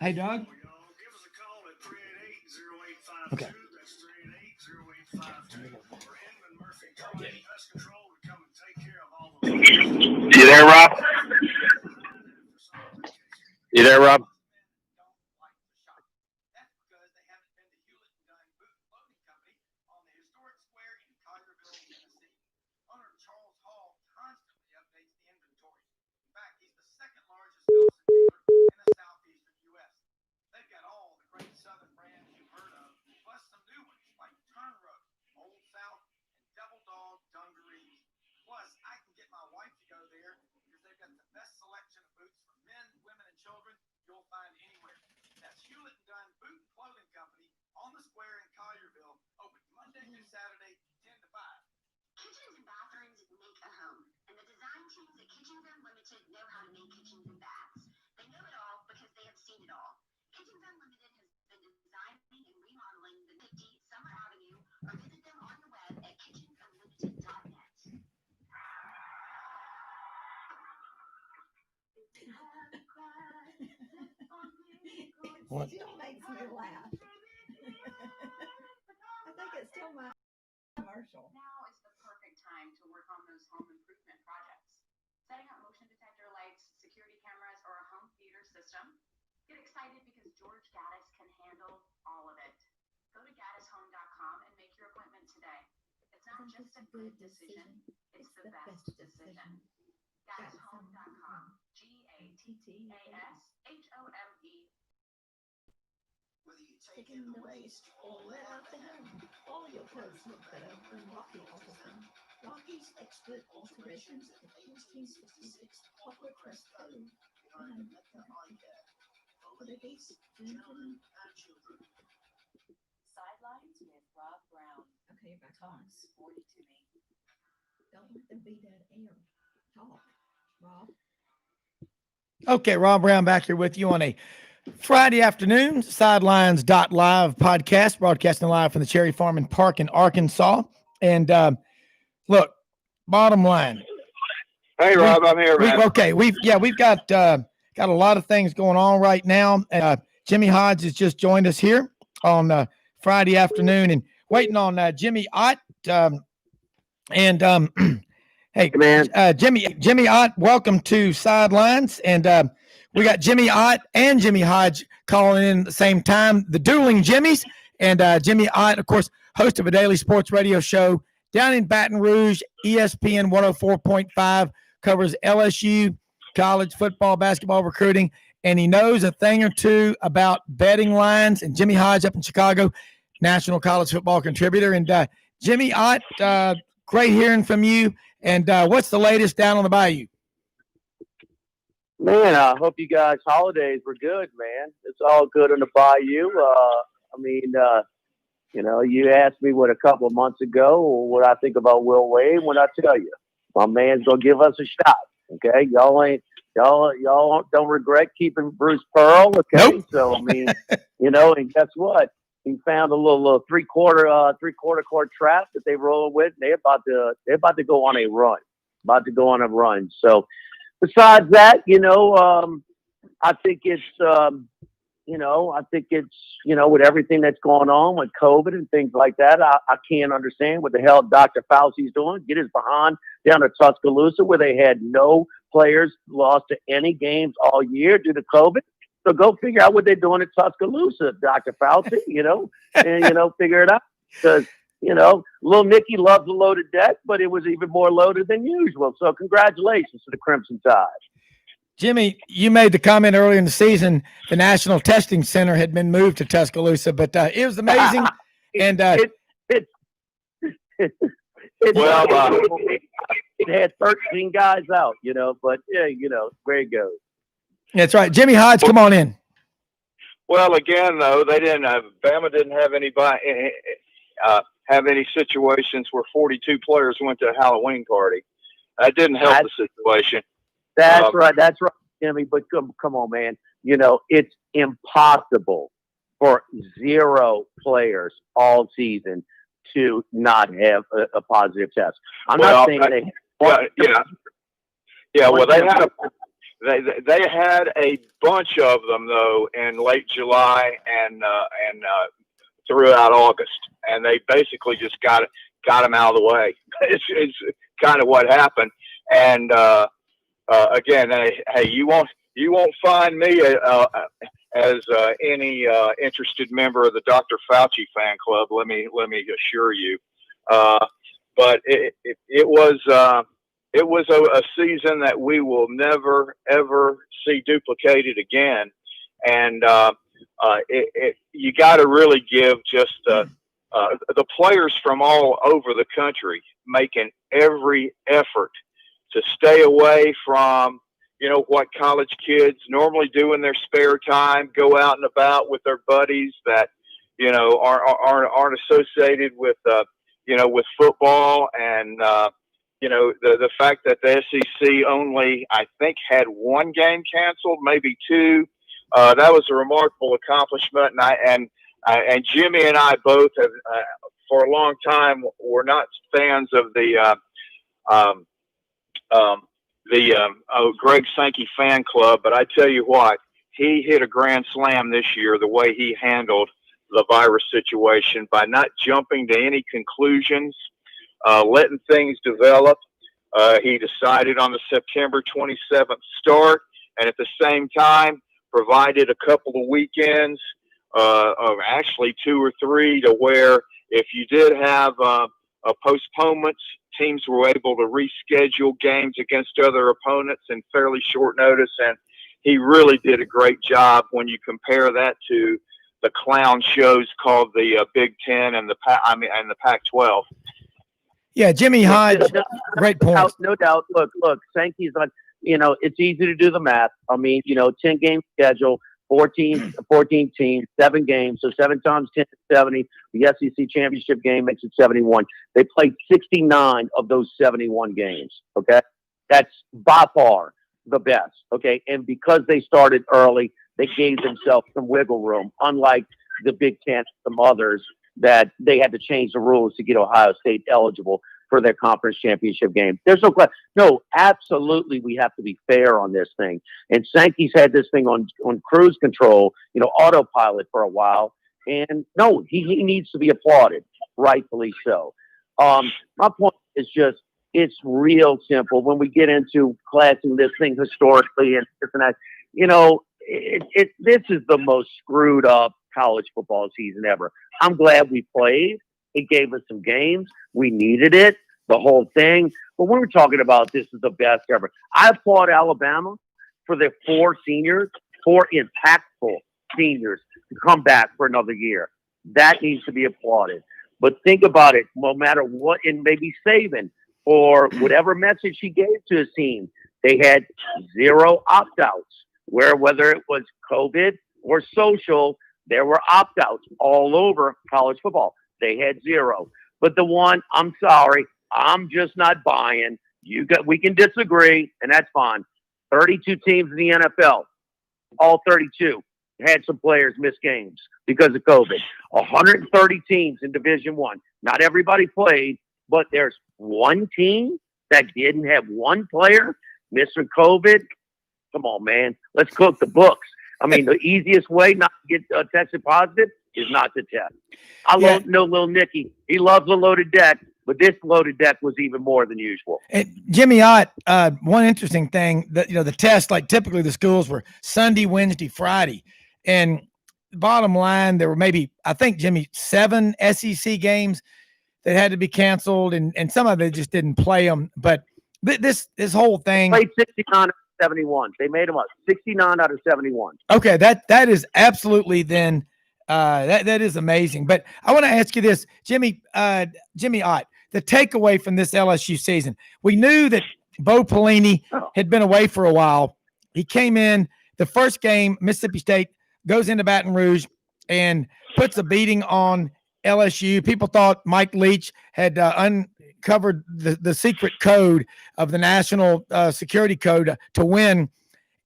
Hey, Doug. Okay. You there, Rob? You there, Rob? great Southern brands you've heard of, plus some new ones like Turn Road, Old South, and Double Dog Dungarees. Plus, I can get my wife to go there because they've got the best selection of boots for men, women, and children you'll find anywhere. That's Hewlett & Dunn Boot and Clothing Company on the square in Collierville, open Monday through Saturday, 10 to 5. Kitchens and bathrooms make a home, and the design teams at Kitchens Unlimited know how to make kitchens and baths. They know it all because they have seen it all. Kitchens Unlimited has been designing and remodeling the 50 Summer Avenue, or visit them on the web at kitchensunlimited.net. What? Still makes me laugh. I think it's still my commercial. Now is the perfect time to work on those home improvement projects. Setting up motion detector lights, security cameras, or a home theater system. Get excited because George Gaddis can handle all of it. Go to gaddishome.com and make your appointment today. It's not just a good decision, it's the best decision. Gaddishome.com. GADDASHOME. Whether you take in the waste or let out the hem, All your clothes look better when Rocky alters them. Rocky's expert alterations of 1866 Poplar Crest Code. behind the Mecca Eye Care for ladies, gentlemen, and children. Sidelines with Rob Brown. Okay, you're back on. Talk sporty to me. Don't let them be dead air. Talk, Rob. Okay, Rob Brown back here with you on a Friday afternoon, Sidelines.live podcast, broadcasting live from the Cherry Farm and Park in Arkansas. And look, bottom line. Hey, Rob, I'm here, man. We've got a lot of things going on right now. Jimmy Hodge has just joined us here on Friday afternoon, and waiting on Jimmy Ott. Hey, man, Jimmy Ott, welcome to Sidelines. And we got Jimmy Ott and Jimmy Hodge calling in at the same time, the dueling Jimmys. And Jimmy Ott, of course, host of a daily sports radio show down in Baton Rouge, ESPN 104.5, covers LSU, college football, basketball recruiting, and he knows a thing or two about betting lines. And Jimmy Hodge up in Chicago, national college football contributor. And Jimmy Ott, great hearing from you. And what's the latest down on the bayou? Man, I hope you guys' holidays were good, man. It's all good on the bayou. You asked me a couple of months ago what I think about Will Wade. When I tell you, my man's gonna give us a shot. Okay, y'all don't regret keeping Bruce Pearl. Okay, nope. So and guess what? He found a little three-quarter court trap that they roll with. They're about to go on a run. So besides that, I think it's with everything that's going on with COVID and things like that, I can't understand what the hell Dr. Fauci's doing. Get his behind down to Tuscaloosa where they had no players lost to any games all year due to COVID. So go figure out what they're doing at Tuscaloosa, Dr. Fauci, and, figure it out. Because, little Nicky loves a loaded deck, but it was even more loaded than usual. So congratulations to the Crimson Tide. Jimmy, you made the comment earlier in the season the National Testing Center had been moved to Tuscaloosa, but it was amazing. And it had 13 guys out, but where it goes. That's right. Jimmy Hodge, come on in. Well, again, though, Bama didn't have anybody have any situations where 42 players went to a Halloween party. That didn't help the situation. That's right, Jimmy. But come on, man. It's impossible for 0 players all season to not have a positive test. I'm not saying they. Yeah. Well, they had a bunch of them though in late July and throughout August, and they basically just got them out of the way. It's kind of what happened. And again, hey, you won't find me as any interested member of the Dr. Fauci fan club. Let me assure you. But it was a season that we will never ever see duplicated again. And you got to really give just the players from all over the country making every effort to stay away from, what college kids normally do in their spare time, go out and about with their buddies that, aren't associated with, with football. And, the fact that the SEC only, I think, had one game canceled, maybe two, that was a remarkable accomplishment. And Jimmy and I both have, for a long time, were not fans of the Greg Sankey fan club. But I tell you what, he hit a grand slam this year, the way he handled the virus situation by not jumping to any conclusions, letting things develop. He decided on the September 27th start, and at the same time provided a couple of weekends, actually 2 or 3, to where if you did have postponements, teams were able to reschedule games against other opponents in fairly short notice. And he really did a great job when you compare that to the clown shows called the Big Ten and the Pac-12. Yeah, Jimmy Hodge, great point. No doubt. Look, Sankey's on. It's easy to do the math. I mean, 10-game schedule, 14 teams, 7 games. So 7 times 10 is 70. The SEC championship game makes it 71. They played 69 of those 71 games. Okay. That's by far the best. Okay. And because they started early, they gave themselves some wiggle room, unlike the Big Ten, some others that they had to change the rules to get Ohio State eligible for their conference championship game. There's no question. No, absolutely, we have to be fair on this thing. And Sankey's had this thing on cruise control, autopilot for a while. And no, he needs to be applauded, rightfully so. My point is just, it's real simple. When we get into classing this thing historically and this and that, this is the most screwed up college football season ever. I'm glad we played. It gave us some games. We needed it, the whole thing. But when we're talking about this is the best ever, I applaud Alabama for their 4 impactful seniors to come back for another year. That needs to be applauded. But think about it, no matter what, and maybe Saban or whatever message he gave to his team, they had 0 opt-outs, whether it was COVID or social, there were opt-outs all over college football. They had 0. But the one, I'm sorry, I'm just not buying. We can disagree, and that's fine. 32 teams in the NFL, all 32 had some players miss games because of COVID. 130 teams in Division I. Not everybody played, but there's one team that didn't have one player missing COVID. Come on, man. Let's cook the books. I mean, the easiest way not to get tested positive is not to test. I know little Nicky. He loves a loaded deck, but this loaded deck was even more than usual. And Jimmy Ott, one interesting thing that, the test, like typically the schools were Sunday, Wednesday, Friday. And bottom line, there were maybe, I think, Jimmy, 7 SEC games that had to be canceled, and some of it just didn't play them. But this whole thing. Played 69 out of 71. They made them up. 69 out of 71. Okay, that is absolutely then that is amazing. But I want to ask you this, Jimmy Ott, the takeaway from this LSU season. We knew that Bo Pelini had been away for a while. He came in the first game, Mississippi State goes into Baton Rouge and puts a beating on LSU. People thought Mike Leach had uncovered the secret code of the national security code to win.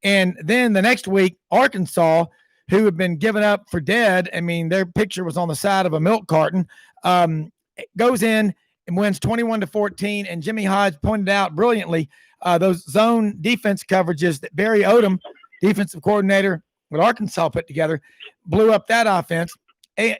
And then the next week, Arkansas, who had been given up for dead, I mean, their picture was on the side of a milk carton, goes in and wins 21-14. And Jimmy Hodge pointed out brilliantly those zone defense coverages that Barry Odom, defensive coordinator with Arkansas, put together, blew up that offense. And,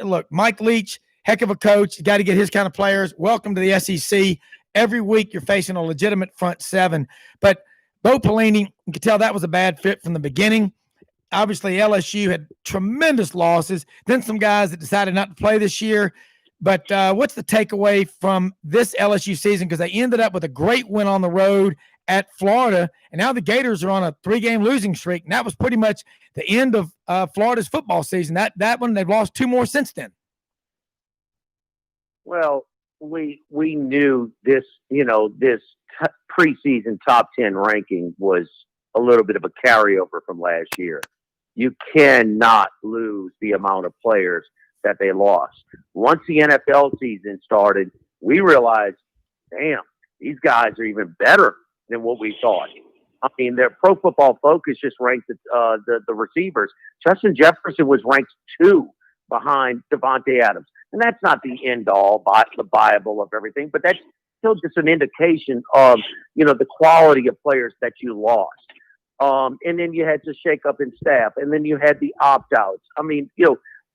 look, Mike Leach, heck of a coach. You got to get his kind of players. Welcome to the SEC. Every week you're facing a legitimate front 7. But Bo Pelini, you could tell that was a bad fit from the beginning. Obviously, LSU had tremendous losses. Then some guys that decided not to play this year. But what's the takeaway from this LSU season? Because they ended up with a great win on the road at Florida, and now the Gators are on a 3-game losing streak, and that was pretty much the end of Florida's football season. That one, they've lost 2 more since then. Well, we knew this, this preseason top 10 ranking was a little bit of a carryover from last year. You cannot lose the amount of players that they lost. Once the NFL season started, we realized, damn, these guys are even better than what we thought. I mean, their Pro Football Focus just ranked the receivers. Justin Jefferson was ranked 2 behind Devontae Adams. And that's not the end all, the Bible of everything, but that's still just an indication of, the quality of players that you lost. And then you had to shake up in staff, and then you had the opt-outs. I mean,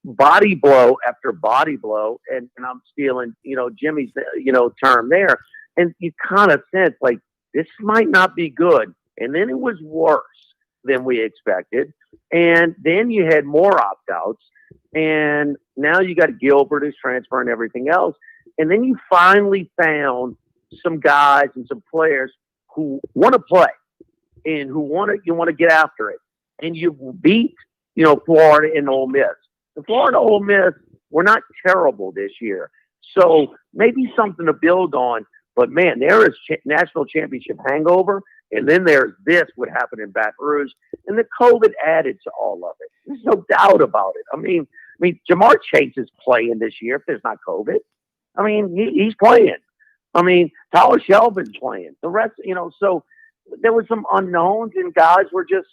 body blow after body blow, and I'm stealing, Jimmy's, term there. And you kind of sense like this might not be good. And then it was worse than we expected. And then you had more opt-outs. And now you got Gilbert who's transferring everything else. And then you finally found some guys and some players who want to play and who you want to get after it. And you beat, Florida and Ole Miss. The Florida Ole Miss were not terrible this year. So maybe something to build on. But, man, there is national championship hangover. And then there's what happened in Baton Rouge. And the COVID added to all of it. There's no doubt about it. I mean, Jamar Chase is playing this year if there's not COVID. I mean, he's playing. I mean, Tyler Shelvin's playing. The rest, so there was some unknowns, and guys were just,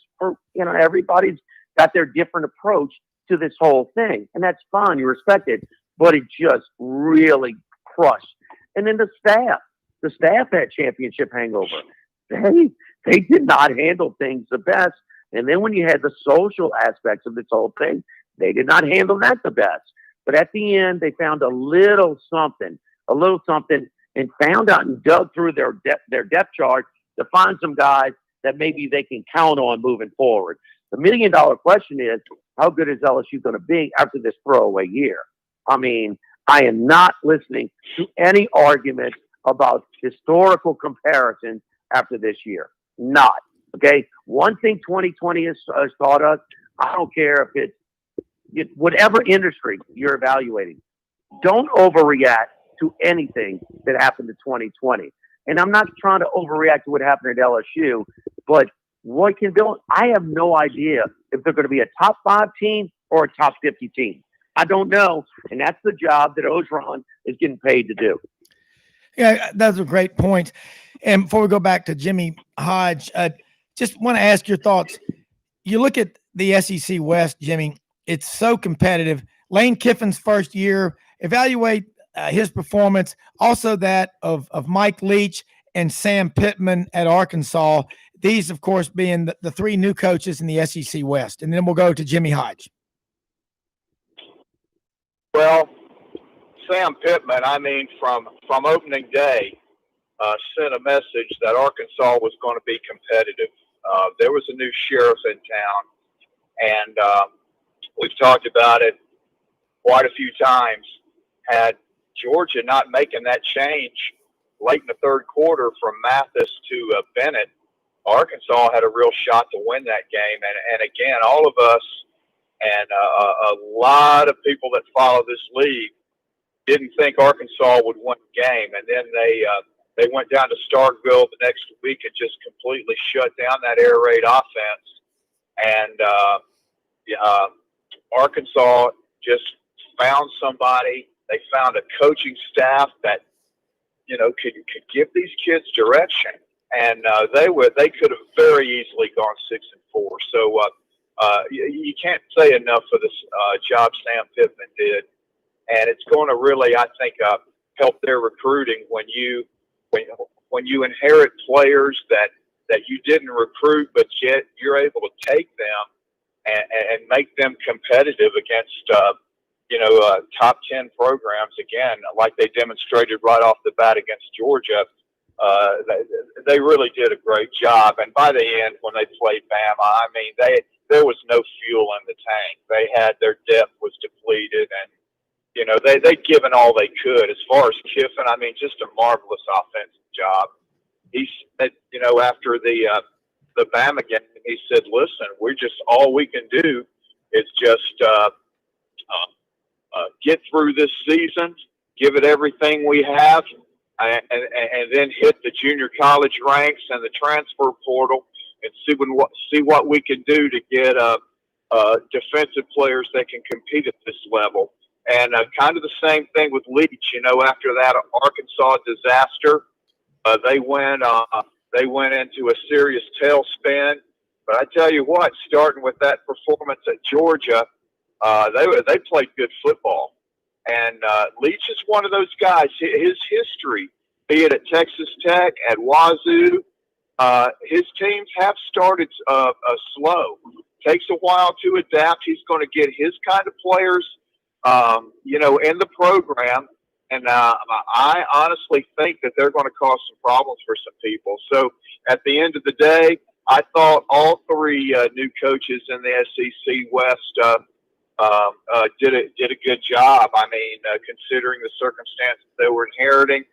everybody's got their different approach to this whole thing. And that's fine. You respect it. But it just really crushed. And then the staff had championship hangover. They did not handle things the best. And then when you had the social aspects of this whole thing, they did not handle that the best. But at the end, they found a little something, and found out and dug through their depth chart to find some guys that maybe they can count on moving forward. The $1 million question is, how good is LSU going to be after this throwaway year? I mean, I am not listening to any argument about historical comparisons after this year. Not. Okay? One thing 2020 has taught us, I don't care if it's whatever industry you're evaluating, don't overreact to anything that happened in 2020. And I'm not trying to overreact to what happened at LSU, but what can build? I have no idea if they're going to be a top 5 team or a top 50 team. I don't know. And that's the job that Ogeron is getting paid to do. Yeah, those are great points. And before we go back to Jimmy Hodge, just want to ask your thoughts. You look at the SEC West, Jimmy, it's so competitive. Lane Kiffin's first year, evaluate his performance, also that of Mike Leach and Sam Pittman at Arkansas. These, of course, being the 3 new coaches in the SEC West. And then we'll go to Jimmy Hodge. Well, Sam Pittman, from opening day, sent a message that Arkansas was going to be competitive. There was a new sheriff in town, and we've talked about it quite a few times. Had Georgia not making that change late in the third quarter from Mathis to Bennett, Arkansas had a real shot to win that game. And again, all of us and a lot of people that follow this league didn't think Arkansas would win the game. And then they went down to Starkville the next week and just completely shut down that air raid offense. And Arkansas just found somebody. They found a coaching staff that, could give these kids direction. And they could have very easily gone 6-4. So you can't say enough for this job Sam Pittman did. And it's going to really, I think, help their recruiting when you inherit players that you didn't recruit, but yet you're able to take them and make them competitive against top 10 programs again, like they demonstrated right off the bat against Georgia. They really did a great job. And by the end, when they played Bama, there was no fuel in the tank. They had their depth was depleted, you know, they'd given all they could. As far as Kiffin, I mean, just a marvelous offensive job. He said, you know, after the Bama game, he said, listen, all we can do is just get through this season, give it everything we have, and then hit the junior college ranks and the transfer portal and see what we can do to get defensive players that can compete at this level. And kind of the same thing with Leach. You know, after that Arkansas disaster, they went into a serious tailspin. But I tell you what, starting with that performance at Georgia, they played good football. And Leach is one of those guys. His history, be it at Texas Tech, at Wazoo, his teams have started slow. Takes a while to adapt. He's going to get his kind of players, you know, in the program. And I honestly think that they're going to cause some problems for some people. So at the end of the day, I thought all three new coaches in the SEC West did a good job. I mean, considering the circumstances they were inheriting.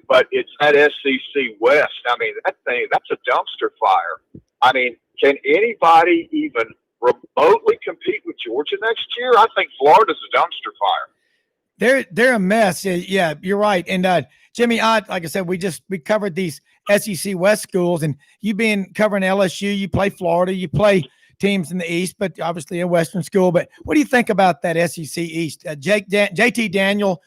But it's that SEC West. I mean, that's a dumpster fire. I mean, can anybody even remotely compete with Georgia next year? I think Florida's a dumpster fire. They're a mess. Yeah, you're right. And Jimmy, like I said, we covered these SEC West schools, and you being covering LSU, you play Florida, you play teams in the East, but obviously a Western school. But what do you think about that SEC East? JT Daniel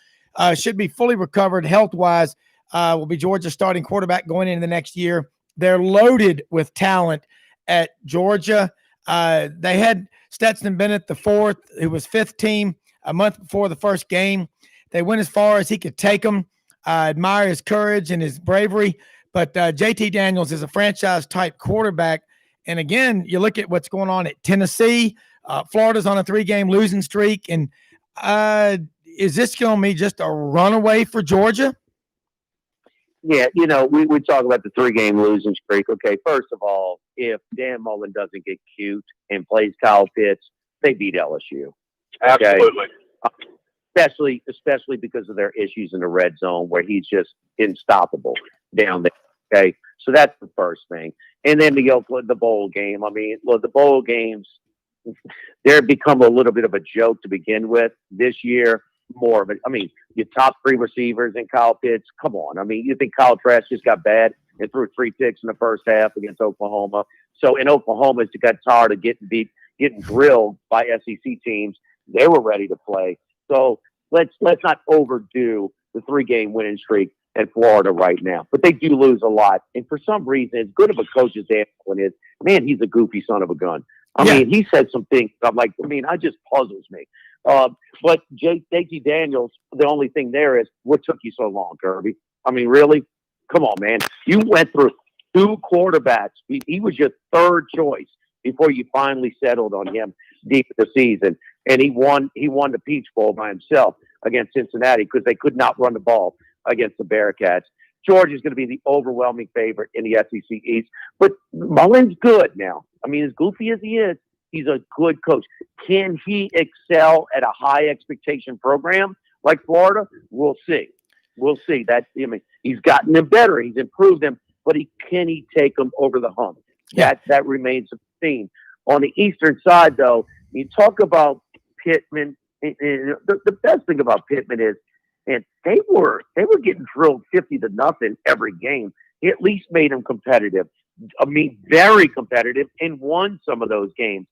should be fully recovered health-wise. Will be Georgia's starting quarterback going into the next year. They're loaded with talent at Georgia. They had Stetson Bennett, the fourth, who was fifth team a month before the first game. They went as far as he could take them. I admire his courage and his bravery. But JT Daniels is a franchise-type quarterback. And again, you look at what's going on at Tennessee. Florida's on a 3-game losing streak. And is this going to be just a runaway for Georgia? Yeah, you know, we talk about the 3-game losing streak. Okay, first of all, if Dan Mullen doesn't get cute and plays Kyle Pitts, they beat LSU. Okay? Absolutely. Especially because of their issues in the red zone where he's just unstoppable down there. Okay, so that's the first thing. And then the bowl game. I mean, look, the bowl games, they're become a little bit of a joke to begin with. This year, more of it. I mean, your top 3 receivers and Kyle Pitts, come on. I mean, you think Kyle Trask just got bad and threw 3 picks in the first half against Oklahoma. So in Oklahoma, just got tired of getting drilled by SEC teams. They were ready to play. So let's not overdo the 3-game winning streak at Florida right now. But they do lose a lot. And for some reason, as good of a coach as Dan Mullen is, man, he's a goofy son of a gun. I mean, he said some things. I'm like, it just puzzles me. But JT Daniels, the only thing there is, what took you so long, Kirby? I mean, really? Come on, man. You went through 2 quarterbacks. He was your third choice before you finally settled on him deep in the season. And he won the Peach Bowl by himself against Cincinnati because they could not run the ball against the Bearcats. Georgia's going to be the overwhelming favorite in the SEC East. But Mullen's good now. I mean, as goofy as he is, he's a good coach. Can he excel at a high expectation program like Florida? We'll see. We'll see. He's gotten them better. He's improved them. But can he take them over the hump? That remains a theme. On the Eastern side, though, you talk about Pittman. The best thing about Pittman is, and they were getting drilled 50-0 every game. He at least made them competitive. I mean, very competitive, and won some of those games.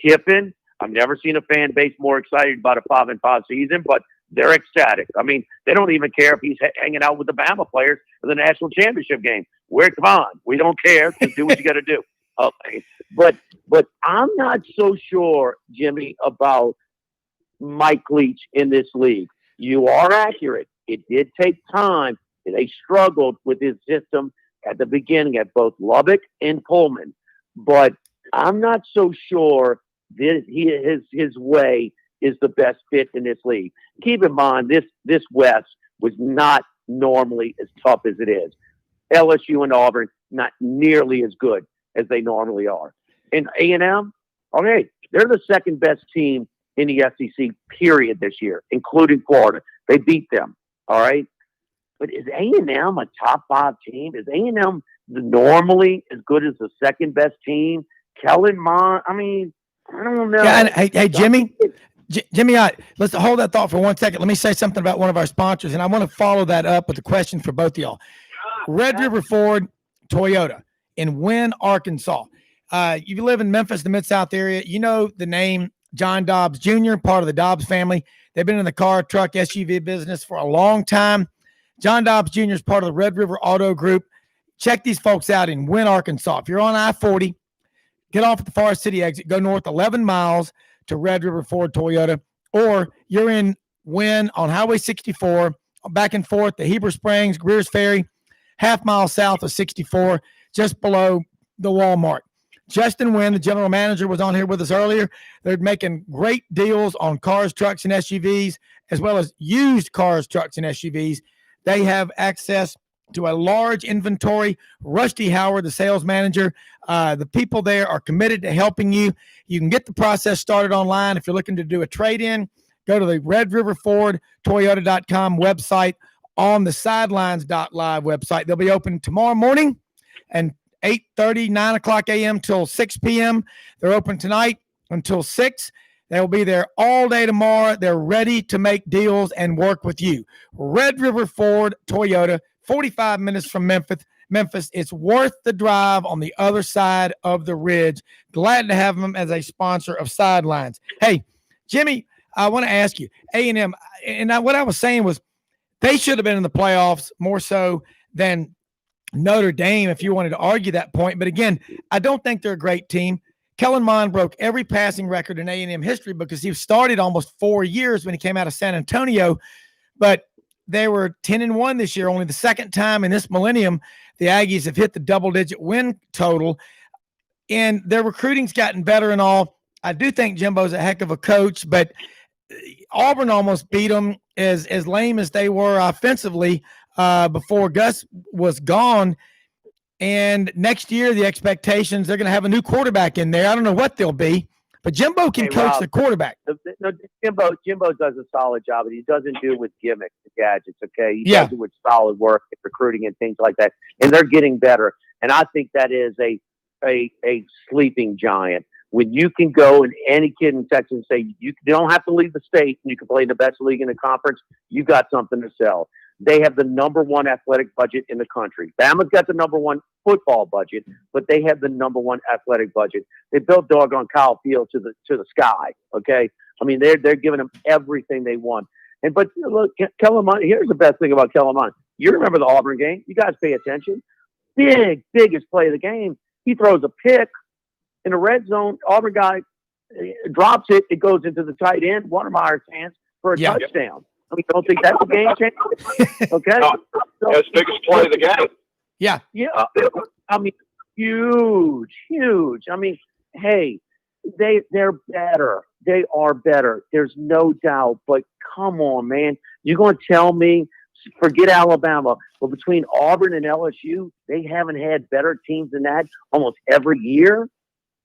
Kiffin, I've never seen a fan base more excited about a 5-5 season, but they're ecstatic. I mean, they don't even care if he's hanging out with the Bama players for the national championship game. Come on, we don't care. Just do what you got to do. Okay. But I'm not so sure, Jimmy, about Mike Leach in this league. You are accurate. It did take time. They struggled with his system at the beginning at both Lubbock and Pullman. But I'm not so sure that his way is the best fit in this league. Keep in mind, this West was not normally as tough as it is. LSU and Auburn, not nearly as good as they normally are. And A&M, okay, they're the second best team in the SEC, period, this year, including Florida. They beat them, all right? But is A&M a top 5 team? Is A&M normally as good as the second best team? Kellen Mond, I mean, I don't know. Yeah, and hey, Jimmy, Jimmy, let's hold that thought for 1 second. Let me say something about one of our sponsors, and I want to follow that up with a question for both of y'all. Red River Ford Toyota in Nguyen, Arkansas. You live in Memphis, the Mid-South area. You know the name John Dobbs Jr., part of the Dobbs family. They've been in the car, truck, SUV business for a long time. John Dobbs Jr. is part of the Red River Auto Group. Check these folks out in Nguyen, Arkansas. If you're on I-40, get off at the Forest City exit, go north 11 miles to Red River Ford Toyota, or you're in Nguyen on Highway 64, back and forth to Heber Springs, Greer's Ferry, half mile south of 64, just below the Walmart. Justin Nguyen, the general manager, was on here with us earlier. They're making great deals on cars, trucks, and SUVs, as well as used cars, trucks, and SUVs. They have access to a large inventory. Rusty Howard, the sales manager, the people there are committed to helping you. You can get the process started online. If you're looking to do a trade-in, go to the Red River Ford Toyota.com website on the Sidelines.live website. They'll be open tomorrow morning and 8:30, 9 o'clock a.m. till 6 p.m. They're open tonight until 6. They'll be there all day tomorrow. They're ready to make deals and work with you. Red River Ford Toyota, 45 minutes from Memphis. It's worth the drive on the other side of the ridge. Glad to have them as a sponsor of Sidelines. Hey, Jimmy, I want to ask you, A&M, and what I was saying was they should have been in the playoffs more so than Notre Dame if you wanted to argue that point. But again, I don't think they're a great team. Kellen Mond broke every passing record in A&M history because he started almost 4 years when he came out of San Antonio. But they were 10-1 this year, only the second time in this millennium the Aggies have hit the double-digit win total. And their recruiting's gotten better and all. I do think Jimbo's a heck of a coach, but Auburn almost beat them as lame as they were offensively before Gus was gone. And next year, the expectations, they're going to have a new quarterback in there. I don't know what they'll be, but Jimbo can coach the quarterback. No, Jimbo does a solid job, and he doesn't do it with gimmicks and gadgets, okay? He does it with solid work and recruiting and things like that. And they're getting better. And I think that is a sleeping giant. When you can go and any kid in Texas say, you don't have to leave the state and you can play in the best league in the conference, you got something to sell. They have the number 1 athletic budget in the country. Bama's got the number 1 football budget, but they have the number 1 athletic budget. They built doggone Kyle Field to the sky. Okay, I mean they're giving them everything they want. But look, Kellen Mond. Here's the best thing about Kellen Mond. You remember the Auburn game? You guys pay attention. Biggest play of the game. He throws a pick in the red zone. Auburn guy drops it. It goes into the tight end, Watermeyer's hands for a touchdown. I mean, don't think that's a game changer. Okay, that's the biggest play of the game. Yeah. I mean, huge. I mean, hey, they're better. They are better. There's no doubt. But come on, man, you're going to tell me? Forget Alabama, but between Auburn and LSU, they haven't had better teams than that almost every year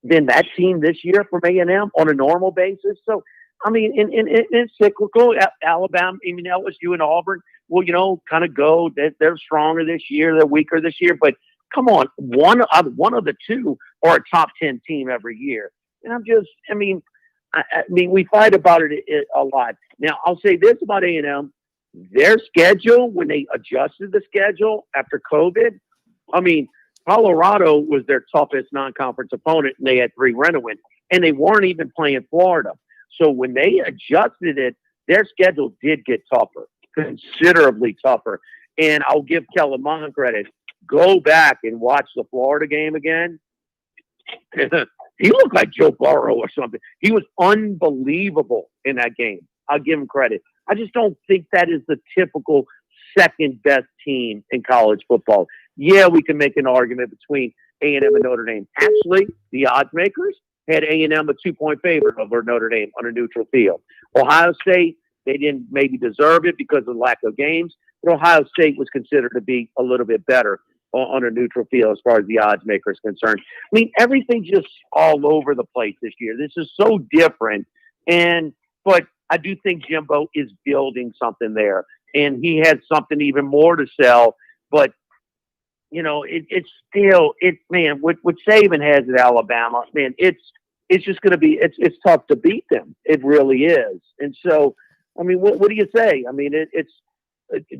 than that team this year from A&M on a normal basis. So. I mean, it's cyclical. Alabama, I mean, LSU and Auburn will, kind of go. They're stronger this year. They're weaker this year. But come on, one of the two are a top 10 team every year. And I mean, we fight about it a lot. Now, I'll say this about A&M: their schedule, when they adjusted the schedule after COVID, I mean, Colorado was their toughest non-conference opponent, and they had 3 run-ins, and they weren't even playing Florida. So when they adjusted it, their schedule did get tougher, considerably tougher. And I'll give Kellen Mond credit. Go back and watch the Florida game again. He looked like Joe Burrow or something. He was unbelievable in that game. I'll give him credit. I just don't think that is the typical second best team in college football. Yeah, we can make an argument between A&M and Notre Dame. Actually, the odds makers had A&M a 2-point favorite over Notre Dame on a neutral field. Ohio State, they didn't maybe deserve it because of the lack of games, but Ohio State was considered to be a little bit better on a neutral field as far as the odds maker is concerned. I mean, everything's just all over the place this year. This is so different But I do think Jimbo is building something there, and he has something even more to sell. But it's still man. What Saban has at Alabama, man, it's just going to be it's tough to beat them. It really is. And so, I mean, what do you say? I mean, it's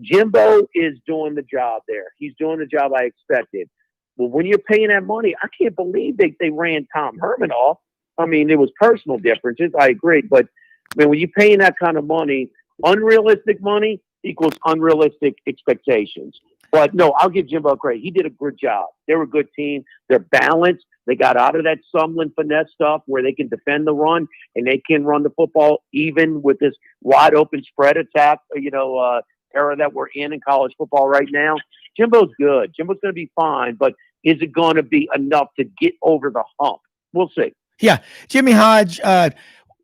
Jimbo is doing the job there. He's doing the job I expected. Well, when you're paying that money, I can't believe they ran Tom Herman off. I mean, there was personal differences. I agree, but I mean, when you're paying that kind of money, unrealistic money equals unrealistic expectations. But no, I'll give Jimbo credit. He did a good job. They're a good team. They're balanced. They got out of that Sumlin finesse stuff where they can defend the run and they can run the football even with this wide open spread attack, era that we're in college football right now. Jimbo's good. Jimbo's going to be fine, but is it going to be enough to get over the hump? We'll see. Yeah. Jimmy Hodge,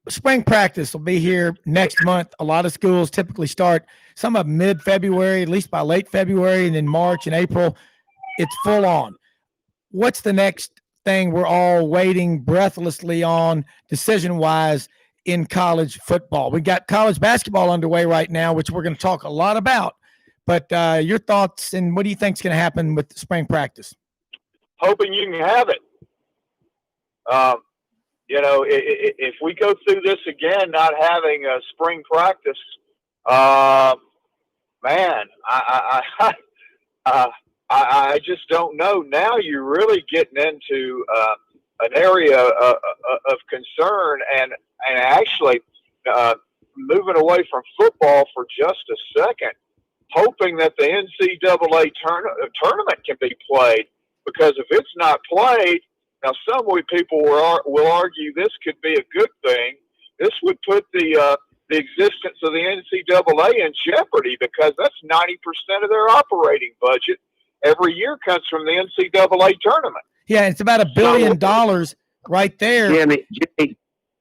spring practice will be here next month. A lot of schools typically start some of mid-February, at least by late February, and then March and April, it's full on. What's the next thing we're all waiting breathlessly on decision-wise in college football? We got college basketball underway right now, which we're going to talk a lot about. But your thoughts and what do you think is going to happen with spring practice? Hoping you can have it. If we go through this again, not having a spring practice, man, I just don't know. Now you're really getting into an area of concern and actually moving away from football for just a second, hoping that the NCAA tournament can be played, because if it's not played, now some people will argue this could be a good thing. This would put the existence of the NCAA in jeopardy, because that's 90% of their operating budget every year comes from the NCAA tournament. Yeah, it's about $1 billion right there.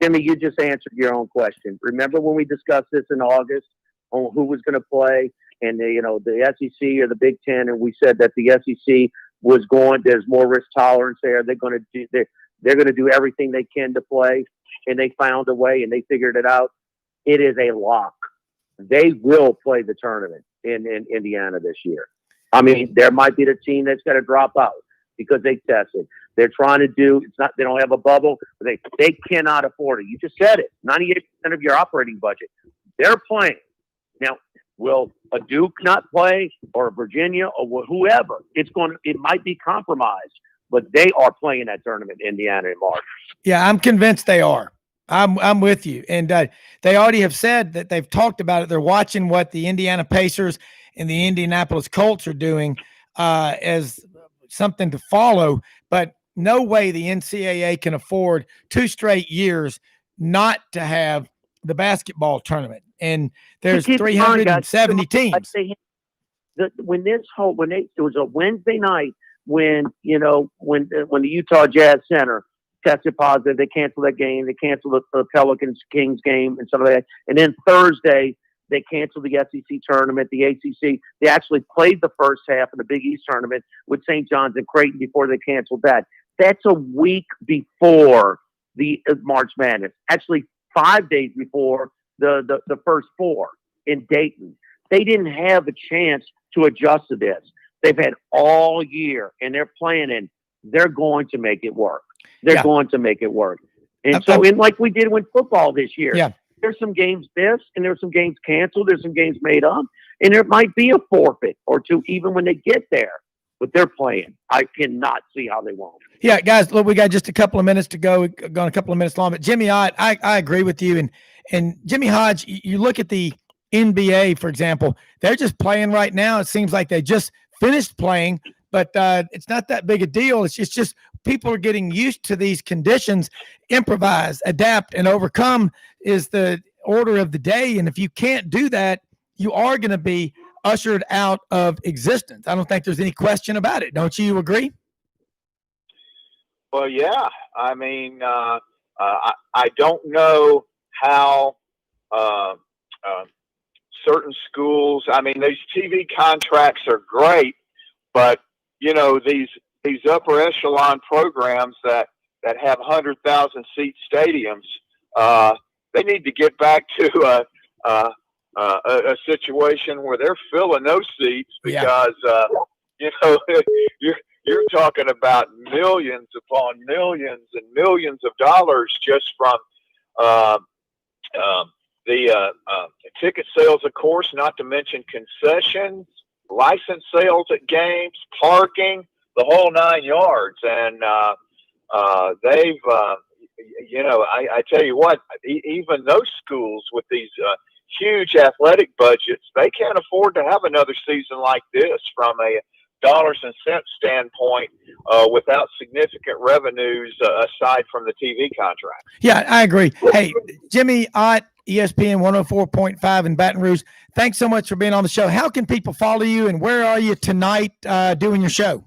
Jimmy, you just answered your own question. Remember when we discussed this in August on who was going to play, and the SEC or the Big Ten, and we said that the SEC was there's more risk tolerance there. They're going to do everything they can to play, and they found a way and they figured it out. It is a lock. They will play the tournament in Indiana this year. I mean, there might be the team that's going to drop out because they tested. They're trying to they don't have a bubble. They cannot afford it. You just said it. 98% of your operating budget. They're playing. Now, will a Duke not play, or a Virginia, or whoever? It might be compromised, but they are playing that tournament in Indiana in March. Yeah, I'm convinced they are. I'm with you. And they already have said that they've talked about it. They're watching what the Indiana Pacers and the Indianapolis Colts are doing as something to follow. But no way the NCAA can afford 2 straight years not to have the basketball tournament. And there's 370 teams. It was a Wednesday night when the Utah Jazz Center tested positive, they canceled that game. They canceled the Pelicans Kings game and stuff like that. And then Thursday they canceled the SEC tournament, the ACC. They actually played the first half of the Big East tournament with St. John's and Creighton before they canceled that. That's a week before the March Madness. Actually, 5 days before the first 4 in Dayton. They didn't have a chance to adjust to this. They've had all year, and they're planning. They're going to make it work. They're going to make it work. And like we did with football this year, there's some games missed, and there's some games canceled. There's some games made up, and there might be a forfeit or two even when they get there. But they're playing. I cannot see how they won't. Yeah, guys, look, we got just a couple of minutes to go. We've gone a couple of minutes long, but Jimmy, I agree with you. And Jimmy Hodge, you look at the NBA, for example, they're just playing right now. It seems like they just finished playing, but it's not that big a deal. It's just people are getting used to these conditions. Improvise, adapt, and overcome is the order of the day. And if you can't do that, you are going to be ushered out of existence. I don't think there's any question about it. Don't you agree? Well, yeah. I mean, I don't know how certain schools. I mean, these TV contracts are great, but these upper echelon programs that have 100,000 seat stadiums, they need to get back to a situation where they're filling those seats because you know you're talking about millions upon millions and millions of dollars just from the ticket sales, of course, not to mention concessions, license sales at games, parking, the whole 9 yards. And they've, you know, I tell you what, even those schools with these huge athletic budgets, they can't afford to have another season like this from a dollars and cents standpoint without significant revenues aside from the TV contract. Yeah, I agree. Hey, Jimmy Ott, ESPN 104.5 in Baton Rouge. Thanks so much for being on the show. How can people follow you, and where are you tonight doing your show?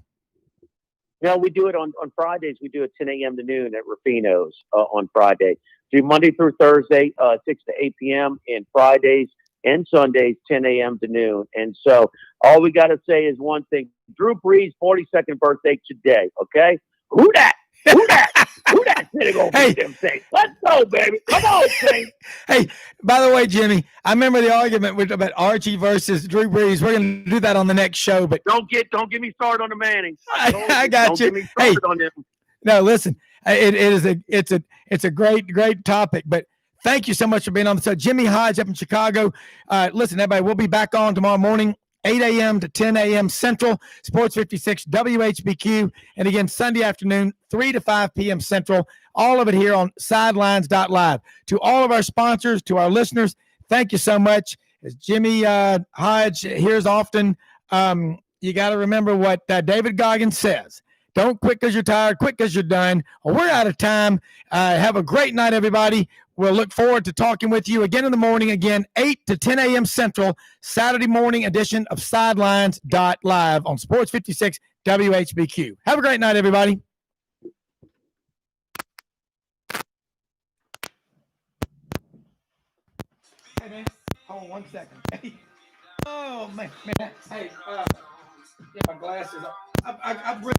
Yeah, we do it on Fridays. We do it 10 a.m. to noon at Rufino's on Friday. Do Monday through Thursday, 6 to 8 p.m. and Fridays and Sundays, 10 a.m. to noon. And so all we got to say is one thing. Drew Brees' 42nd birthday today, okay? Who that? Who that? Who that sitting over them things? Let's go, baby. Come on, Saints. Hey, by the way, Jimmy, I remember the argument about Archie versus Drew Brees. We're going to do that on the next show. But don't get me started on the Mannings. I got don't you. Get me started on them. No, listen, it's a great topic. But thank you so much for being on the show, Jimmy Hodge up in Chicago. Listen, everybody, we'll be back on tomorrow morning, 8 a.m. to 10 a.m. Central, Sports 56 WHBQ. And again, Sunday afternoon, 3 to 5 p.m. Central. All of it here on Sidelines.live. To all of our sponsors, to our listeners, thank you so much. As Jimmy Hodge hears often, you got to remember what David Goggins says. Don't quit because you're tired, quit because you're done. We're out of time. Have a great night, everybody. We'll look forward to talking with you again in the morning, 8 to 10 a.m. Central, Saturday morning edition of Sidelines.live on Sports 56 WHBQ. Have a great night, everybody. Hey, man. Hold on 1 second. Hey. Oh, man. Hey, get my glasses. I